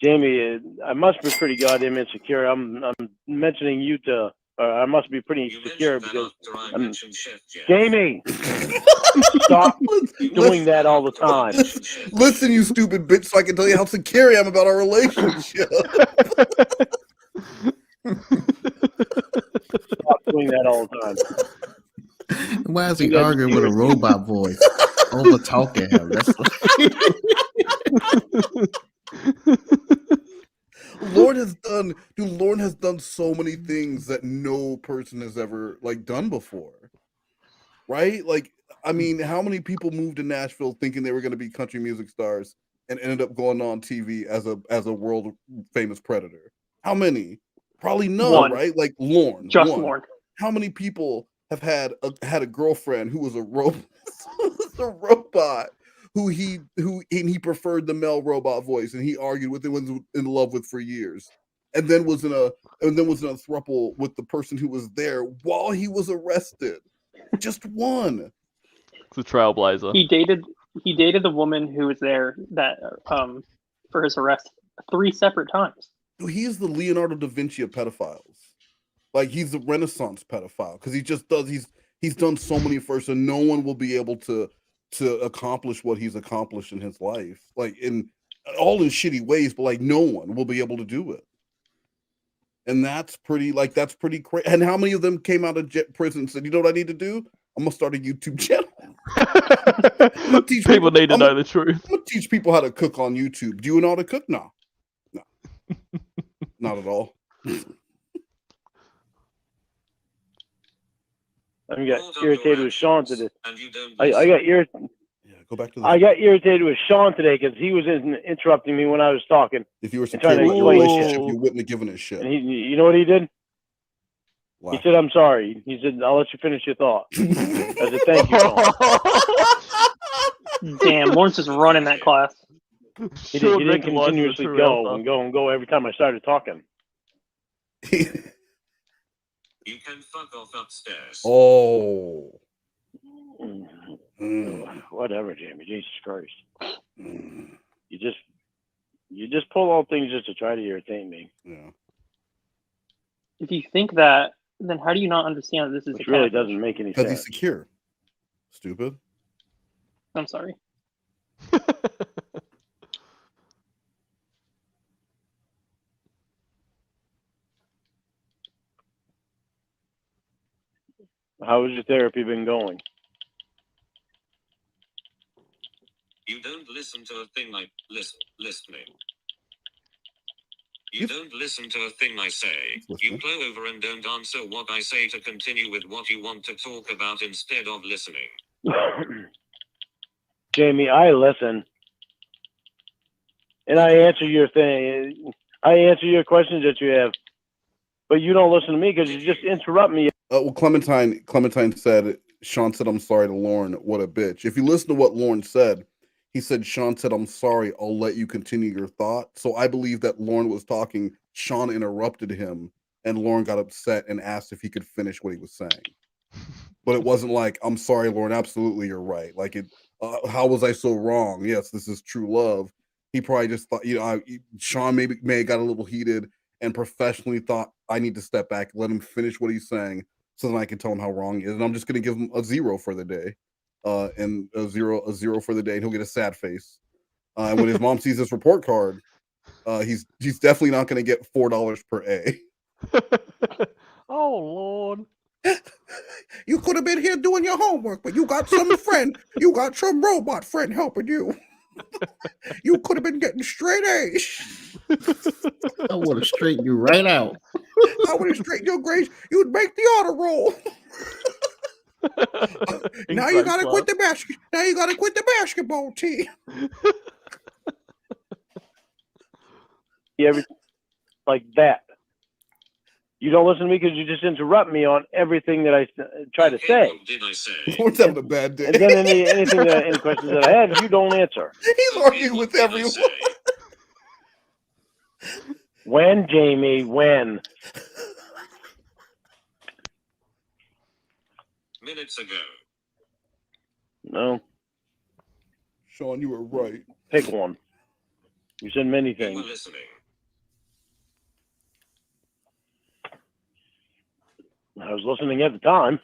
Jamie, I must be pretty goddamn insecure. I'm mentioning you to. I must be pretty insecure because I'm. Jamie, stop doing that all the time. Listen, you stupid bitch, so I can tell you how secure I am about our relationship. Stop doing that all the time. Why is he arguing with a robot voice over talking him? That's Lorne has done so many things that no person has ever done before. Right? Like, I mean, how many people moved to Nashville thinking they were going to be country music stars and ended up going on TV as a world famous predator? How many? Probably none, One. right? Like Lorne. Just one. Lorne. How many people have had a girlfriend who was a robot who he preferred the male robot voice and he argued with and was in love with for years, and then was in a throuple with the person who was there while he was arrested. Just one. It's a trailblazer. He dated the woman who was there that for his arrest 3 separate times. He is the Leonardo da Vinci of pedophiles. Like, he's a Renaissance pedophile because he just does. He's done so many firsts, and no one will be able to accomplish what he's accomplished in his life. Like, in all in shitty ways, but like no one will be able to do it. And that's pretty crazy. And how many of them came out of prison and said, "You know what I need to do? I'm gonna start a YouTube channel." People need to know the truth. I'm gonna teach people how to cook on YouTube. Do you know how to cook? No. Not at all. I got irritated with Sean today. I got irritated. Yeah, go back to. I got irritated with Sean today because he was interrupting me when I was talking. If you were secure in your relationship, you wouldn't have given a shit. And you know what he did? Wow. He said, "I'm sorry." He said, "I'll let you finish your thought." I said, "Thank you, Sean." Damn, Lawrence is running that class. He didn't continuously go and go every time I started talking. You can fuck off upstairs. Oh. Whatever, Jamie. Jesus Christ. You just pull all things just to try to irritate me. Yeah. If you think that, then how do you not understand that this is Which really doesn't make any sense. Because he's secure. Stupid. I'm sorry. How has your therapy been going? You don't listen to a thing I listening. You don't listen to a thing I say. You blow over and don't answer what I say to continue with what you want to talk about instead of listening. Jamie, I listen. And I answer your thing. I answer your questions that you have. But you don't listen to me because you just interrupt me. Well, Clementine said, Sean said, I'm sorry to Lorne. What a bitch. If you listen to what Lorne said, he said, Sean said, I'm sorry. I'll let you continue your thought. So I believe that Lorne was talking. Sean interrupted him and Lorne got upset and asked if he could finish what he was saying. But it wasn't like, I'm sorry, Lorne. Absolutely, you're right. Like, how was I so wrong? Yes, this is true love. He probably just thought, Sean may have got a little heated and professionally thought, I need to step back, let him finish what he's saying so then I can tell him how wrong he is. And I'm just going to give him a 0 for the day. And a zero for the day, and he'll get a sad face. And when his mom sees this report card, he's definitely not going to get $4 per A. Oh Lord! You could have been here doing your homework, but you got some you got some robot friend helping you. You could have been getting straight A's. I would have straightened you right out. I would have straightened your grades. You'd make the honor roll. Now you gotta quit the basketball team. Like that. You don't listen to me because you just interrupt me on everything that I try to say. What did I say? Lorne's having a bad day. And then any questions that I have, you don't answer. He's arguing with everyone. When, Jamie? When? Minutes ago. No. Sean, you were right. Pick one. You said many You things. were listening. I was listening at the time.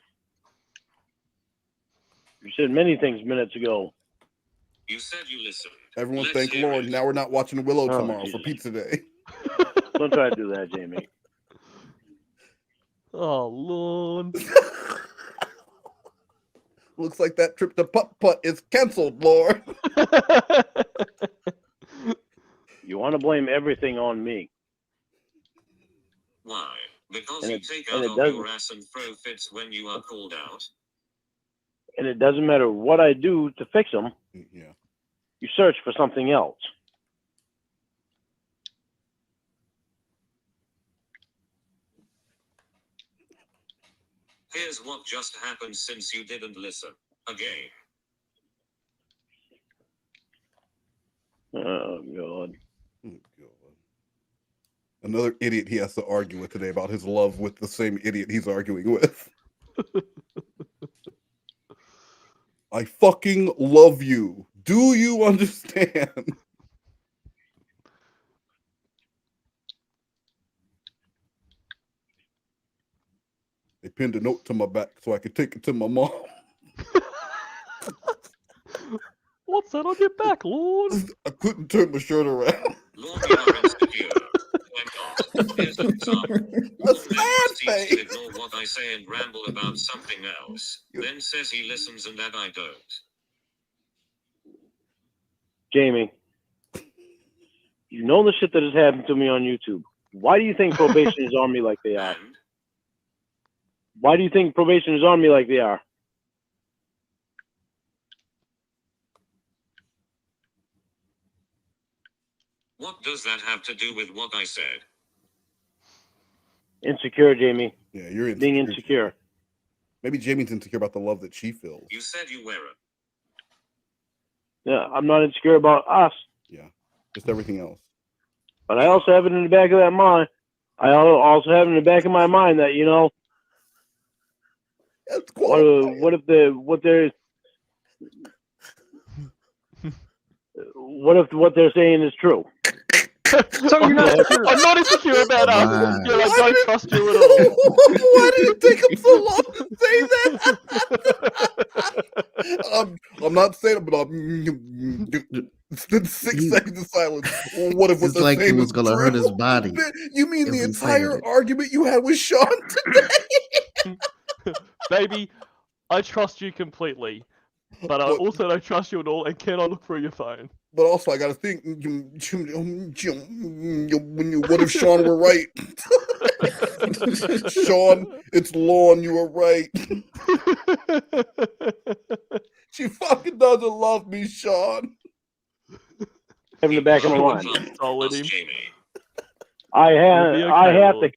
You said many things minutes ago. You said you listened. Everyone Let's thank hear Lord. it. Now we're not watching Willow Oh, tomorrow Jesus. for pizza day. Don't try to do that, Jamie. Oh Lord! Looks like that trip to putt is canceled, Lord. You want to blame everything on me. Why? Because And you it- take and out it of doesn't- your ass and throw fits when you are called out. And it doesn't matter what I do to fix them. Yeah. You search for something else. Here's what just happened since you didn't listen. Again. Oh, God. Another idiot he has to argue with today about his love with the same idiot he's arguing with. I fucking love you. Do you understand? They pinned a note to my back so I could take it to my mom. What's that on your back, Lord? I couldn't turn my shirt around. Lord, you are insecure. I'm not. Here's an example. Lord then proceeds to ignore what I say and ramble about something else. Then says he listens and that I don't. Jamie, you know the shit that has happened to me on YouTube. Why do you think probation is on me like they are? Why do you think probation is on me like they are? What does that have to do with what I said? Insecure, Jamie. Yeah, you're insecure. Being insecure. Maybe Jamie's insecure about the love that she feels. You said you weren't. Yeah, I'm not insecure about us. Yeah, just everything else. But I also have it in the back of that mind. I also have it in the back of my mind that, you know, what if what they're saying is true? So you're not insecure. I'm not insecure about us. Wow. Yeah, I don't trust you at all. Why did it take him so long to say that? I'm not saying it, but I'm. It's been 6 seconds of silence. What if what It's they're like it saying was is gonna true? hurt his body. You mean if the he said entire it. argument you had with Sean today? Baby, I trust you completely, but I also don't trust you at all and cannot look through your phone. But also, I gotta think. What if Sean were right? Sean, it's Lorne. You were right. She fucking doesn't love me, Sean. In the back of the line. I have to.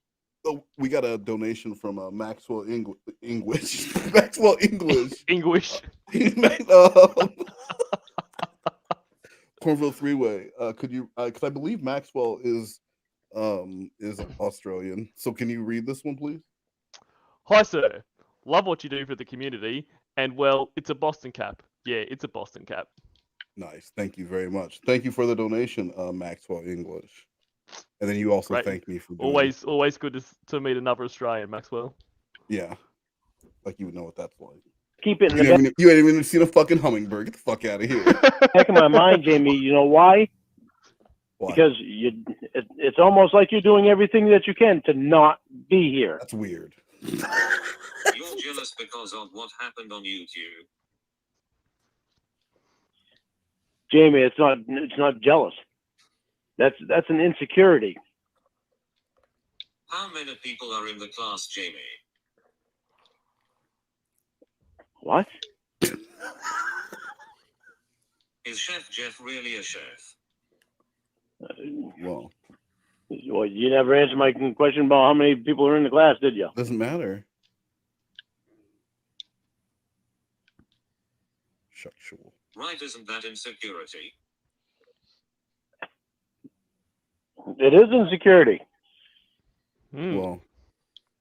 Oh, we got a donation from Maxwell English. Maxwell English. English. Cornville Three-Way. Could you? Because I believe Maxwell is Australian. So can you read this one, please? Hi, sir. Love what you do for the community, and well, it's a Boston cap. Yeah, it's a Boston cap. Nice. Thank you very much. Thank you for the donation, Maxwell English. And then you also Right. thank me for doing always good to meet another Australian, Maxwell. Yeah. Like you would know what that's like. Keep it in You ain't even seen a fucking hummingbird. Get the fuck out of here. back of my mind, Jamie. You know why? Because it's almost like you're doing everything that you can to not be here. That's weird. You're jealous because of what happened on YouTube. Jamie, it's not jealous. That's an insecurity. How many people are in the class, Jamie? What? Is Chef Jeff really a chef? Well, you never answered my question about how many people are in the class, did you? Doesn't matter. Sexual. Right, isn't that insecurity? It is insecurity. Well,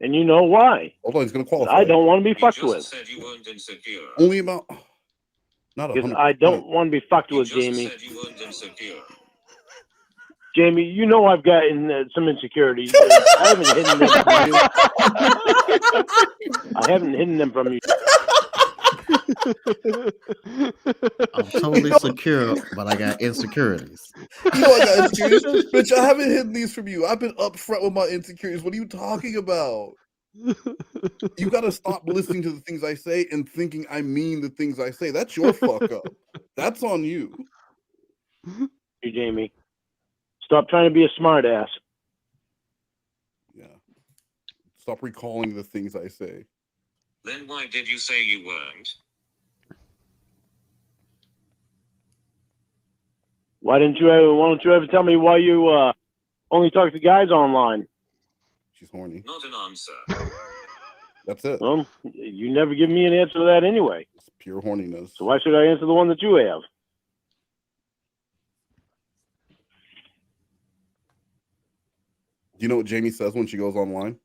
and you know why? Although he's going to qualify. I don't want to be fucked You with. just said you weren't insecure. Only about not 100%. I don't want to be fucked with, You Jamie. just said you weren't insecure. Jamie, you know I've gotten some insecurities. I haven't hidden them from you. I haven't hidden them from you. I'm totally secure, but I got insecurities. You know I got insecurities. Bitch, I haven't hidden these from you. I've been upfront with my insecurities. What are you talking about? You got to stop listening to the things I say and thinking I mean the things I say. That's your fuck up. That's on you. Hey, Jamie, stop trying to be a smart ass. Yeah. Stop recalling the things I say. Then why did you say you weren't? Why don't you ever tell me why you only talk to guys online? She's horny. Not an answer. That's it. Well, you never give me an answer to that anyway. It's pure horniness. So why should I answer the one that you have? Do you know what Jamie says when she goes online?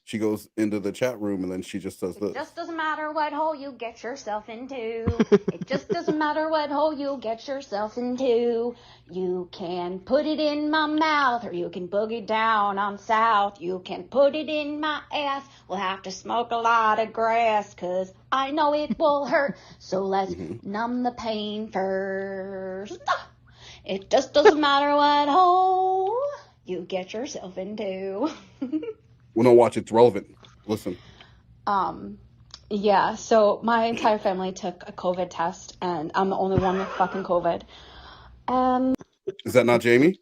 She goes into the chat room and then she just says this. It just doesn't matter what hole you get yourself into. It just doesn't matter what hole you get yourself into. You can put it in my mouth or you can boogie down on south. You can put it in my ass. We'll have to smoke a lot of grass because I know it will hurt. So let's numb the pain first. It just doesn't matter what hole you get yourself into. Well, no, watch. It's relevant. Listen. Yeah, so my entire family took a COVID test, and I'm the only one with fucking COVID. Is that not Jamie?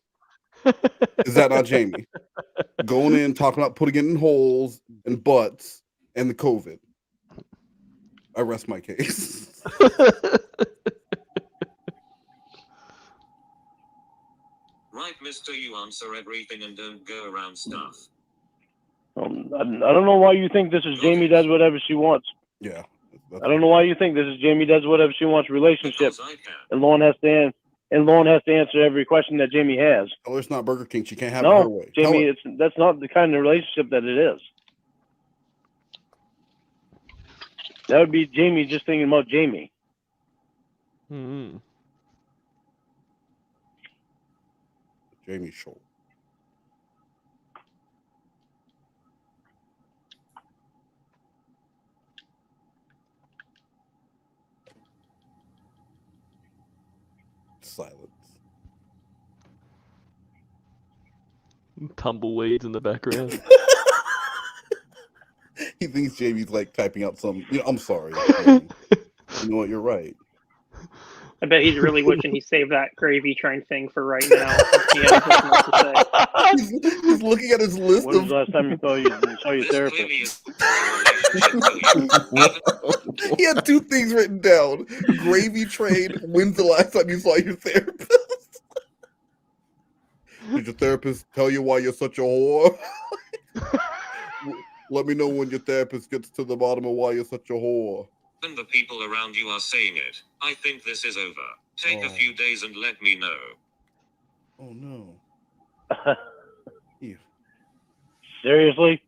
Is that not Jamie? Going in, talking about putting it in holes and butts and the COVID. I rest my case. Right, mister, you answer everything and don't go around stuff. I don't know why you think this is Jamie does whatever she wants. Yeah. I don't know why you think this is Jamie does whatever she wants relationship. And Lorne has to answer every question that Jamie has. Tell her it's not Burger King. She can't have it her way. Jamie, that's not the kind of relationship that it is. That would be Jamie just thinking about Jamie. Jamie show. Tumbleweeds in the background. He thinks Jamie's like typing out some. I'm sorry. Jamie. You know what? You're right. I bet he's really wishing he saved that gravy train thing for right now. He has this much to say. He's looking at his list When was the last time you saw your therapist? He had two things written down: gravy train. When's the last time you saw your therapist? Did your therapist tell you why you're such a whore? Let me know when your therapist gets to the bottom of why you're such a whore. And the people around you are saying it. I think this is over. Take a few days and let me know. Oh no. Seriously?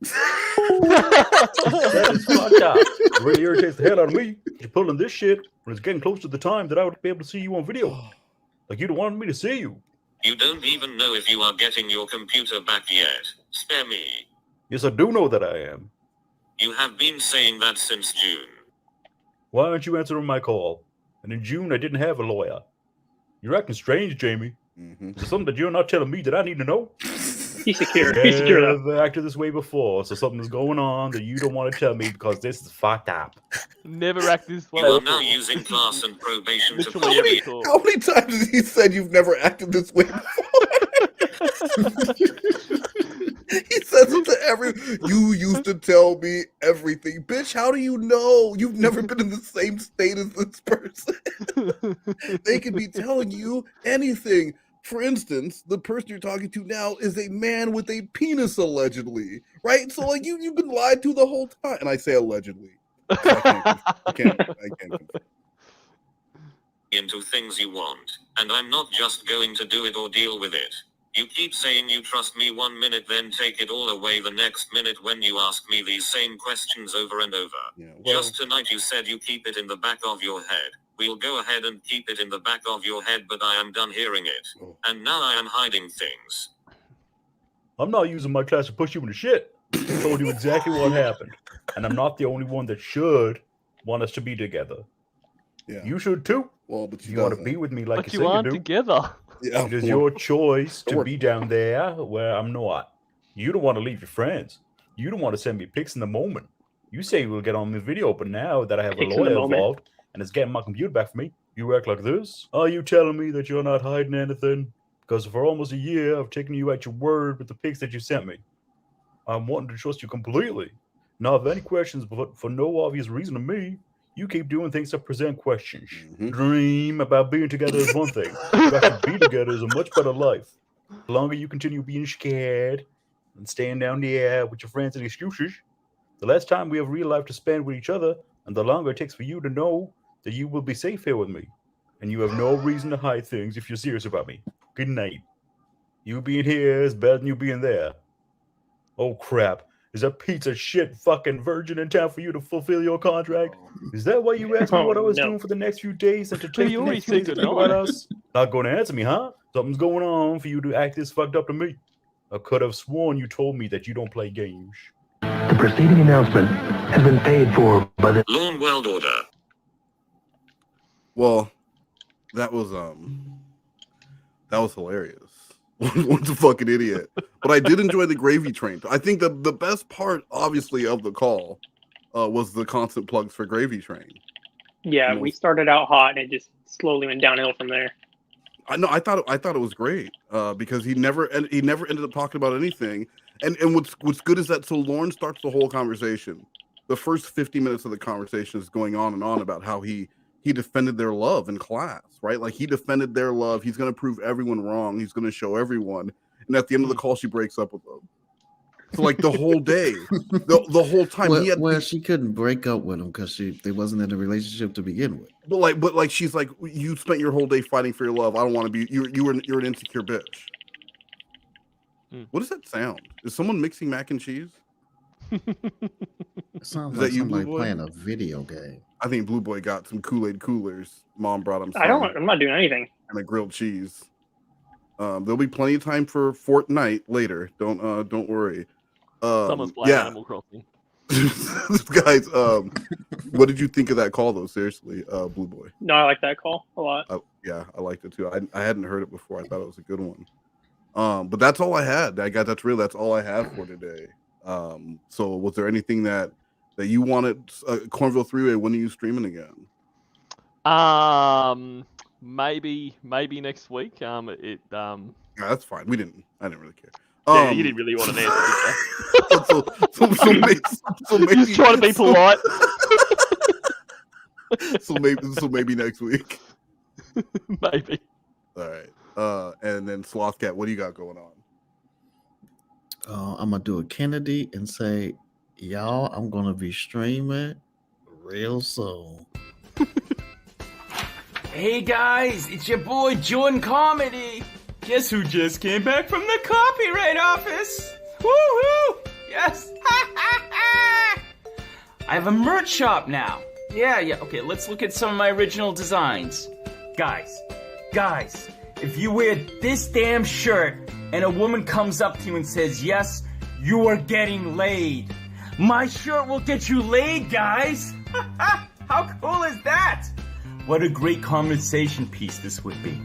That is fucked up. It really irritates the hell out of me. You're pulling this shit when it's getting close to the time that I would be able to see you on video. Like you don't want me to see you. You don't even know if you are getting your computer back yet. Spare me. Yes, I do know that I am. You have been saying that since June. Why aren't you answering my call? And in June, I didn't have a lawyer. You're acting strange, Jamie. Is there something that you're not telling me that I need to know? He's secure. He's secure, though. I've acted this way before, so something is going on that you don't want to tell me because this is fucked up. Never act this way. You are now using class and probation to push me. How many times has he said you've never acted this way before? He says it to you used to tell me everything. Bitch, how do you know? You've never been in the same state as this person. They could be telling you anything. For instance, the person you're talking to now is a man with a penis, allegedly. Right? So, like, you've been lied to the whole time. And I say allegedly. I can't confirm. Into things you want, and I'm not just going to do it or deal with it. You keep saying you trust me 1 minute, then take it all away the next minute when you ask me these same questions over and over. Just tonight you said you keep it in the back of your head. We'll go ahead and keep it in the back of your head, but I am done hearing it. And now I am hiding things. I'm not using my class to push you into shit. I told you exactly what happened. And I'm not the only one that should want us to be together. Yeah. You should too. Well, but you want to be with me like But you you say aren't you do. together. Yeah. It is your choice to be down there where I'm not. You don't want to leave your friends. You don't want to send me pics in the moment. You say we'll get on the video, but now that I have Pics a in the lawyer moment. involved and it's getting my computer back for me, you act like this? Are you telling me that you're not hiding anything? Because for almost a year, I've taken you at your word with the pics that you sent me. I'm wanting to trust you completely. Now, if any questions, but for no obvious reason to me, you keep doing things to present questions. Dream about being together is one thing. But actually be together is a much better life. The longer you continue being scared and staying down there with your friends and excuses, the less time we have real life to spend with each other, and the longer it takes for you to know that you will be safe here with me. And you have no reason to hide things if you're serious about me. Good night. You being here is better than you being there. Oh crap. Is that piece of shit fucking virgin in town for you to fulfill your contract? Is that why you asked me what I was doing for the next few days and to take the next few days to think about us? Not going to answer me, huh? Something's going on for you to act this fucked up to me. I could have sworn you told me that you don't play games. The preceding announcement has been paid for by the Lorne World Order. Well, that was hilarious. What a fucking idiot. But I did enjoy the gravy train. I think the best part, obviously, of the call was the constant plugs for gravy train. Yeah, we started out hot and it just slowly went downhill from there. I know. I thought it was great because he never ended up talking about anything. And what's good is that so Lorne starts the whole conversation. The first 50 minutes of the conversation is going on and on about how he defended their love in class, right? Like he defended their love. He's going to prove everyone wrong. He's going to show everyone. And at the end of the call, she breaks up with him. So like the whole day, the whole time she couldn't break up with him because they wasn't in a relationship to begin with. But like she's like, you spent your whole day fighting for your love. I don't want to be. You're an insecure bitch. What does that sound? Is someone mixing mac and cheese? It sounds like somebody playing a video game. I think Blu3Boy got some Kool-Aid coolers. Mom brought him some. I'm not doing anything. And a grilled cheese. There'll be plenty of time for Fortnite later. Don't worry. Someone's playing Animal Crossing. Guys, what did you think of that call though? Seriously, Blu3Boy. No, I like that call a lot. Yeah, I liked it too. I hadn't heard it before. I thought it was a good one. But that's all I had. That's all I have for today. So was there anything that you wanted? Cornville 3-Way, when are you streaming again? Maybe next week. Yeah, that's fine. I didn't really care. Yeah, you didn't really want an answer, did you? so maybe just trying to be polite. so maybe next week. Maybe. All right. And then SlothCat, what do you got going on? I'm gonna do a Kennedy and say, y'all, I'm gonna be streaming real soon. Hey guys, it's your boy Jordan Comedy. Guess who just came back from the copyright office? Woohoo! Yes! I have a merch shop now. Yeah. Okay, let's look at some of my original designs. Guys, if you wear this damn shirt and a woman comes up to you and says, yes, you are getting laid, my shirt will get you laid, guys. How cool is that? What a great conversation piece this would be.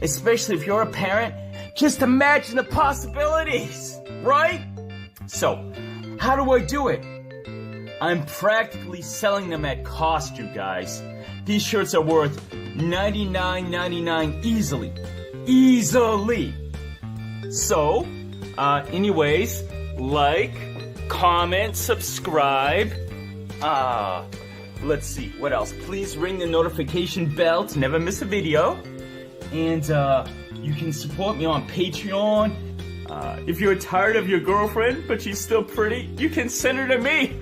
Especially if you're a parent, just imagine the possibilities, right? So, how do I do it? I'm practically selling them at cost, you guys. These shirts are worth $99.99 easily. So, anyways, like, comment, subscribe. Let's see, what else? Please ring the notification bell to never miss a video. And you can support me on Patreon. If you're tired of your girlfriend, but she's still pretty, you can send her to me.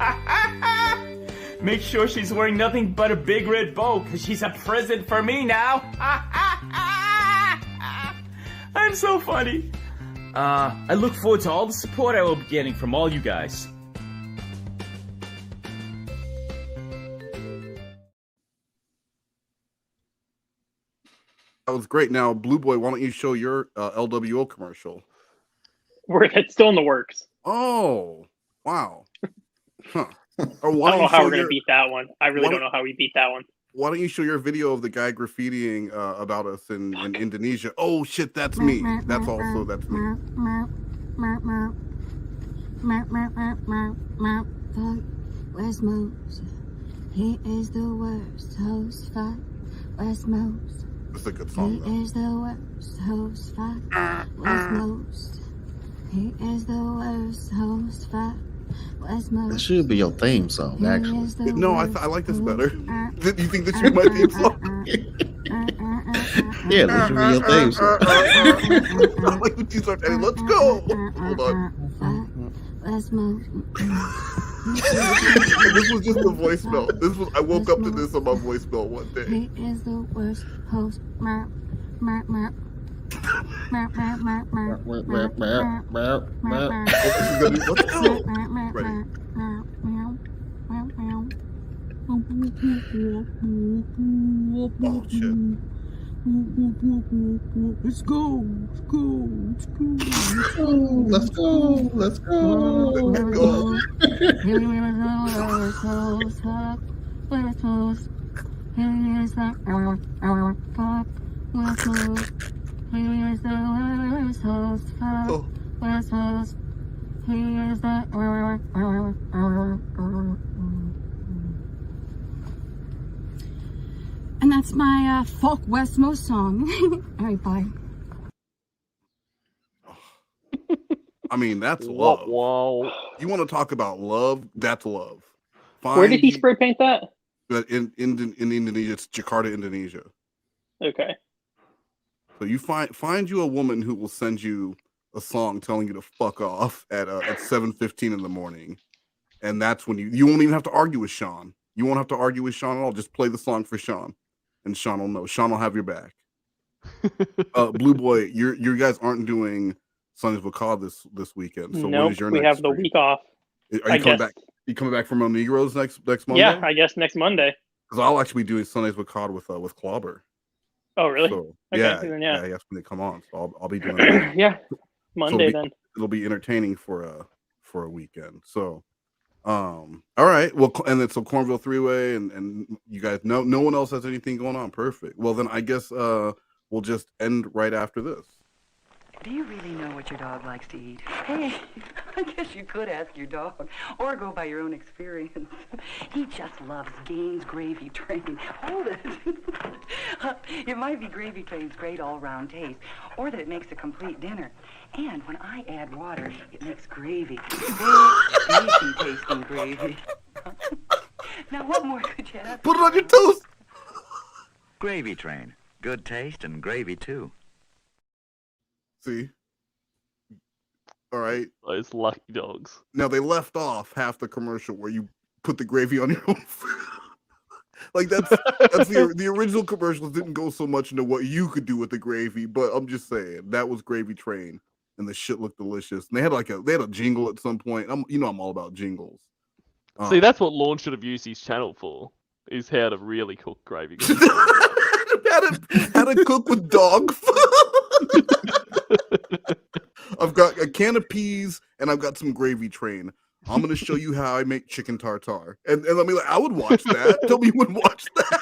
Make sure she's wearing nothing but a big red bow, because she's a present for me now. I'm so funny. I look forward to all the support I will be getting from all you guys. That was great. Now, Blu3Boy, why don't you show your LWO commercial? It's still in the works. Oh, wow. Huh. I don't know how we're going to beat that one. I really don't know how we beat that one. Why don't you show your video of the guy graffitiing about us in Indonesia? Oh, shit, that's me. That's me. Fuck West Moose. He is the worst host. Fuck West Moose. That's a good song, though. He is the worst host. Fuck West Moose. He is the worst host. Fuck West Moose. That should be your theme song, actually. No, I like this better. Do you think this should be my theme song? Yeah, that should be your theme song. Like when you start saying, let's go. Hold on. West Moose. This was just a voicemail. I woke up to this on my voicemail one day. He is the worst host. Let's go. Ready. Oh shit. Let's go. Let's go. Let's go. And that's my folk West Moose song. All right, bye. I mean, that's love. Wow. You want to talk about love? That's love. Where did he spray paint that? In Indonesia, it's Jakarta, Indonesia. Okay. So you find you a woman who will send you a song telling you to fuck off at 7:15 in the morning, and that's when you won't even have to argue with Sean. You won't have to argue with Sean at all. Just play the song for Sean, and Sean will know. Sean will have your back. Blu3Boy, you guys aren't doing Sundays with COD this weekend. So nope, when is your we next have the stream? week off. Are you coming back? You coming back from Monegroes next Monday? Yeah, I guess next Monday. Because I'll actually be doing Sundays with COD with Clobber. Oh, really? So, okay, yeah, then, that's when they come on. So I'll be doing that. Yeah, Monday then. It'll be entertaining for a weekend. So, all right. Well, and then so Cornville 3-Way and you guys, no one else has anything going on. Perfect. Well, then I guess we'll just end right after this. Do you really know what your dog likes to eat? Hey, I guess you could ask your dog, or go by your own experience. He just loves Gaines Gravy Train. Hold it. It might be Gravy Train's great all-round taste, or that it makes a complete dinner. And when I add water, it makes gravy. Very tasty-tasting gravy. Now, what more could you ask? Put it on your toast. Gravy Train. Good taste and gravy, too. See? All right. Those lucky dogs. Now, they left off half the commercial where you put the gravy on your own food. Like, that's the original commercials didn't go so much into what you could do with the gravy, but I'm just saying, that was Gravy Train, and the shit looked delicious. And they had a jingle at some point. I'm all about jingles. See, that's what Lorne should have used his channel for, is how to really cook gravy. How to cook with dog food. I've got a can of peas and I've got some Gravy Train. I'm going to show you how I make chicken tartare. And I mean, I would watch that. Tell me you would watch that.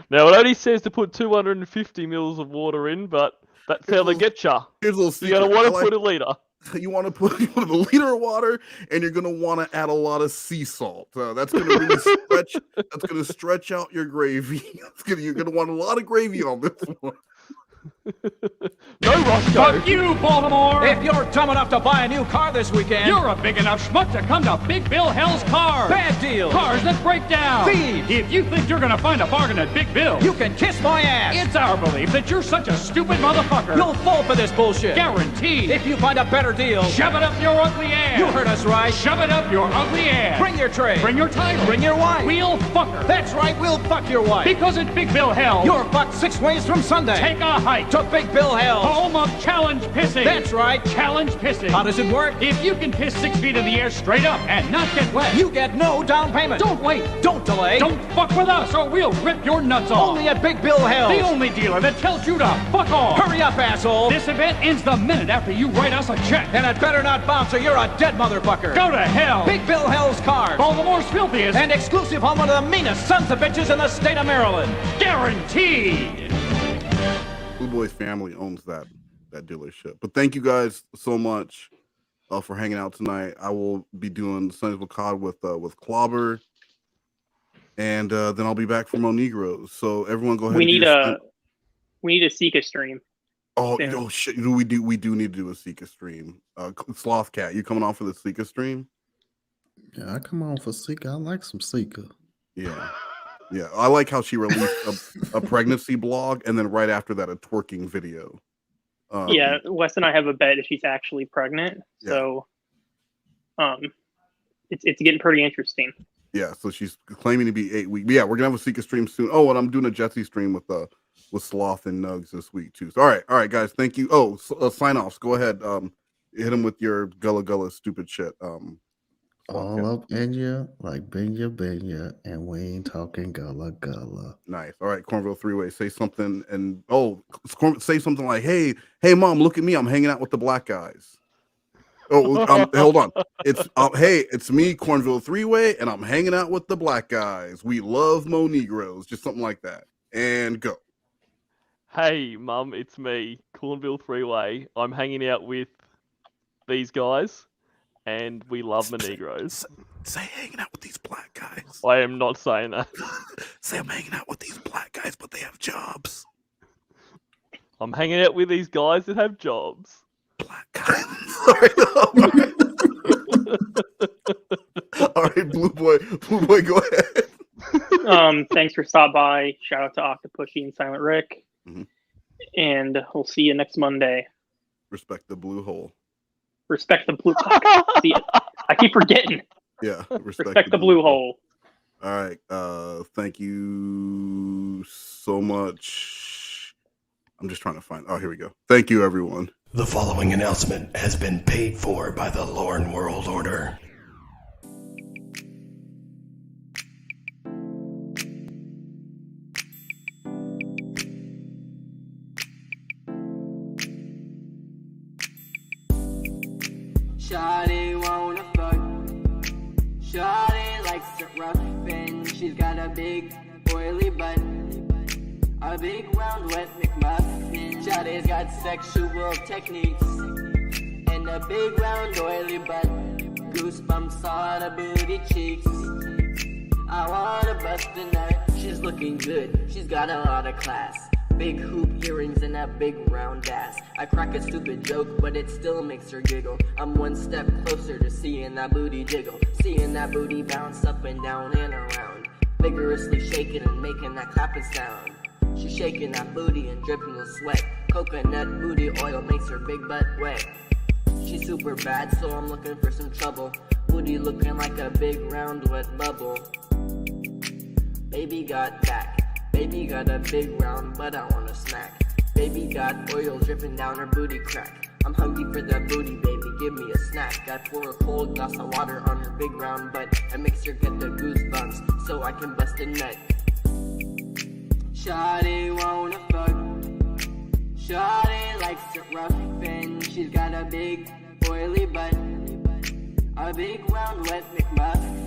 Now, it only says to put 250 mils of water in, but that's how they get ya. Here's a little secret. You're going to want to put a liter. You want to put a liter of water, and you're going to want to add a lot of sea salt. That's going to really stretch out your gravy. You're going to want a lot of gravy on this one. No, Roscoe. Fuck you, Baltimore! If you're dumb enough to buy a new car this weekend, you're a big enough schmuck to come to Big Bill Hell's Cars. Bad deals. Cars that break down. Thieves. If you think you're gonna find a bargain at Big Bill, you can kiss my ass. It's our belief that you're such a stupid motherfucker. You'll fall for this bullshit. Guaranteed. If you find a better deal, shove it up your ugly ass. You heard us right. Shove it up your ugly ass. Bring your tray. Bring your title. Bring your wife. We'll fuck her. That's right, we'll fuck your wife. Because at Big Bill Hell, you're fucked 6 ways from Sunday. Take a hike to Big Bill Hell, home of challenge pissing. That's right, challenge pissing. How does it work? If you can piss 6 feet in the air straight up and not get wet, you get no down payment. Don't wait. Don't delay. Don't fuck with us or we'll rip your nuts off. Only at Big Bill Hell, the only dealer that tells you to fuck off. Hurry up, asshole. This event ends the minute after you write us a check. And it better not bounce or you're a dead motherfucker. Go to hell. Big Bill Hell's Cars, Baltimore's filthiest and exclusive home of the meanest sons of bitches in the state of Maryland. Guaranteed. Blu3Boy's family owns that dealership. But thank you guys so much for hanging out tonight. I will be doing Sundays with COD with Clobber, and then I'll be back for Monegroes. So everyone, go ahead. We need a Sika stream. Oh shit! We do need to do a Sika stream. SlothCat, you coming on for the Sika stream? Yeah, I come on for Sika. I like some Sika. Yeah. Yeah, I like how she released a pregnancy blog, and then right after that, a twerking video. Yeah, Wes and I have a bet if she's actually pregnant. Yeah. So, it's getting pretty interesting. Yeah, so she's claiming to be 8 weeks. Yeah, we're gonna have a Sika stream soon. Oh, and I'm doing a Jetsy stream with Sloth and Nugs this week too. So, all right, guys, thank you. Oh, sign offs. Go ahead. Hit him with your gullah stupid shit. All up in you, like Benya, and we ain't talking gullah. Nice. All right, Cornville 3-way. Say something, and say something like, "Hey, mom, look at me. I'm hanging out with the black guys." Oh, hold on. It's hey, it's me, Cornville 3-way, and I'm hanging out with the black guys. We love Monegroes. Just something like that. And go. Hey, mum, it's me, Cornville 3-way. I'm hanging out with these guys. And we love Monegroes. Say hanging out with these black guys. I am not saying that. Say I'm hanging out with these black guys, but they have jobs. I'm hanging out with these guys that have jobs. Black guys. Sorry. All right, Blu3Boy, go ahead. Thanks for stopping by. Shout out to Octopushy and Silent Rick. Mm-hmm. And we'll see you next Monday. Respect the blue hole. Respect the blue. See, I keep forgetting. Yeah. Respect the blue hole. All right. Thank you so much. I'm just trying to find. Oh, here we go. Thank you, everyone. The following announcement has been paid for by the Lorne World Order. Shawty wanna fuck. Shawty likes it rough and she's got a big oily butt. A big round wet McMuffin. Shawty's got sexual techniques and a big round oily butt. Goosebumps on her booty cheeks. I wanna bust a nut. She's looking good. She's got a lot of class. Big hoop earrings and a big round ass. I crack a stupid joke, but it still makes her giggle. I'm one step closer to seeing that booty jiggle. Seeing that booty bounce up and down and around. Vigorously shaking and making that clapping sound. She's shaking that booty and dripping with sweat. Coconut booty oil makes her big butt wet. She's super bad, so I'm looking for some trouble. Booty looking like a big round wet bubble. Baby got back. Baby got a big round, but I want a snack. Baby got oil dripping down her booty crack. I'm hungry for that booty, baby, give me a snack. I pour a cold glass of water on her big round butt and makes her get the goosebumps so I can bust a nut. Shawty wanna fuck. Shawty likes it rough and she's got a big oily butt. A big round wet McMuffin.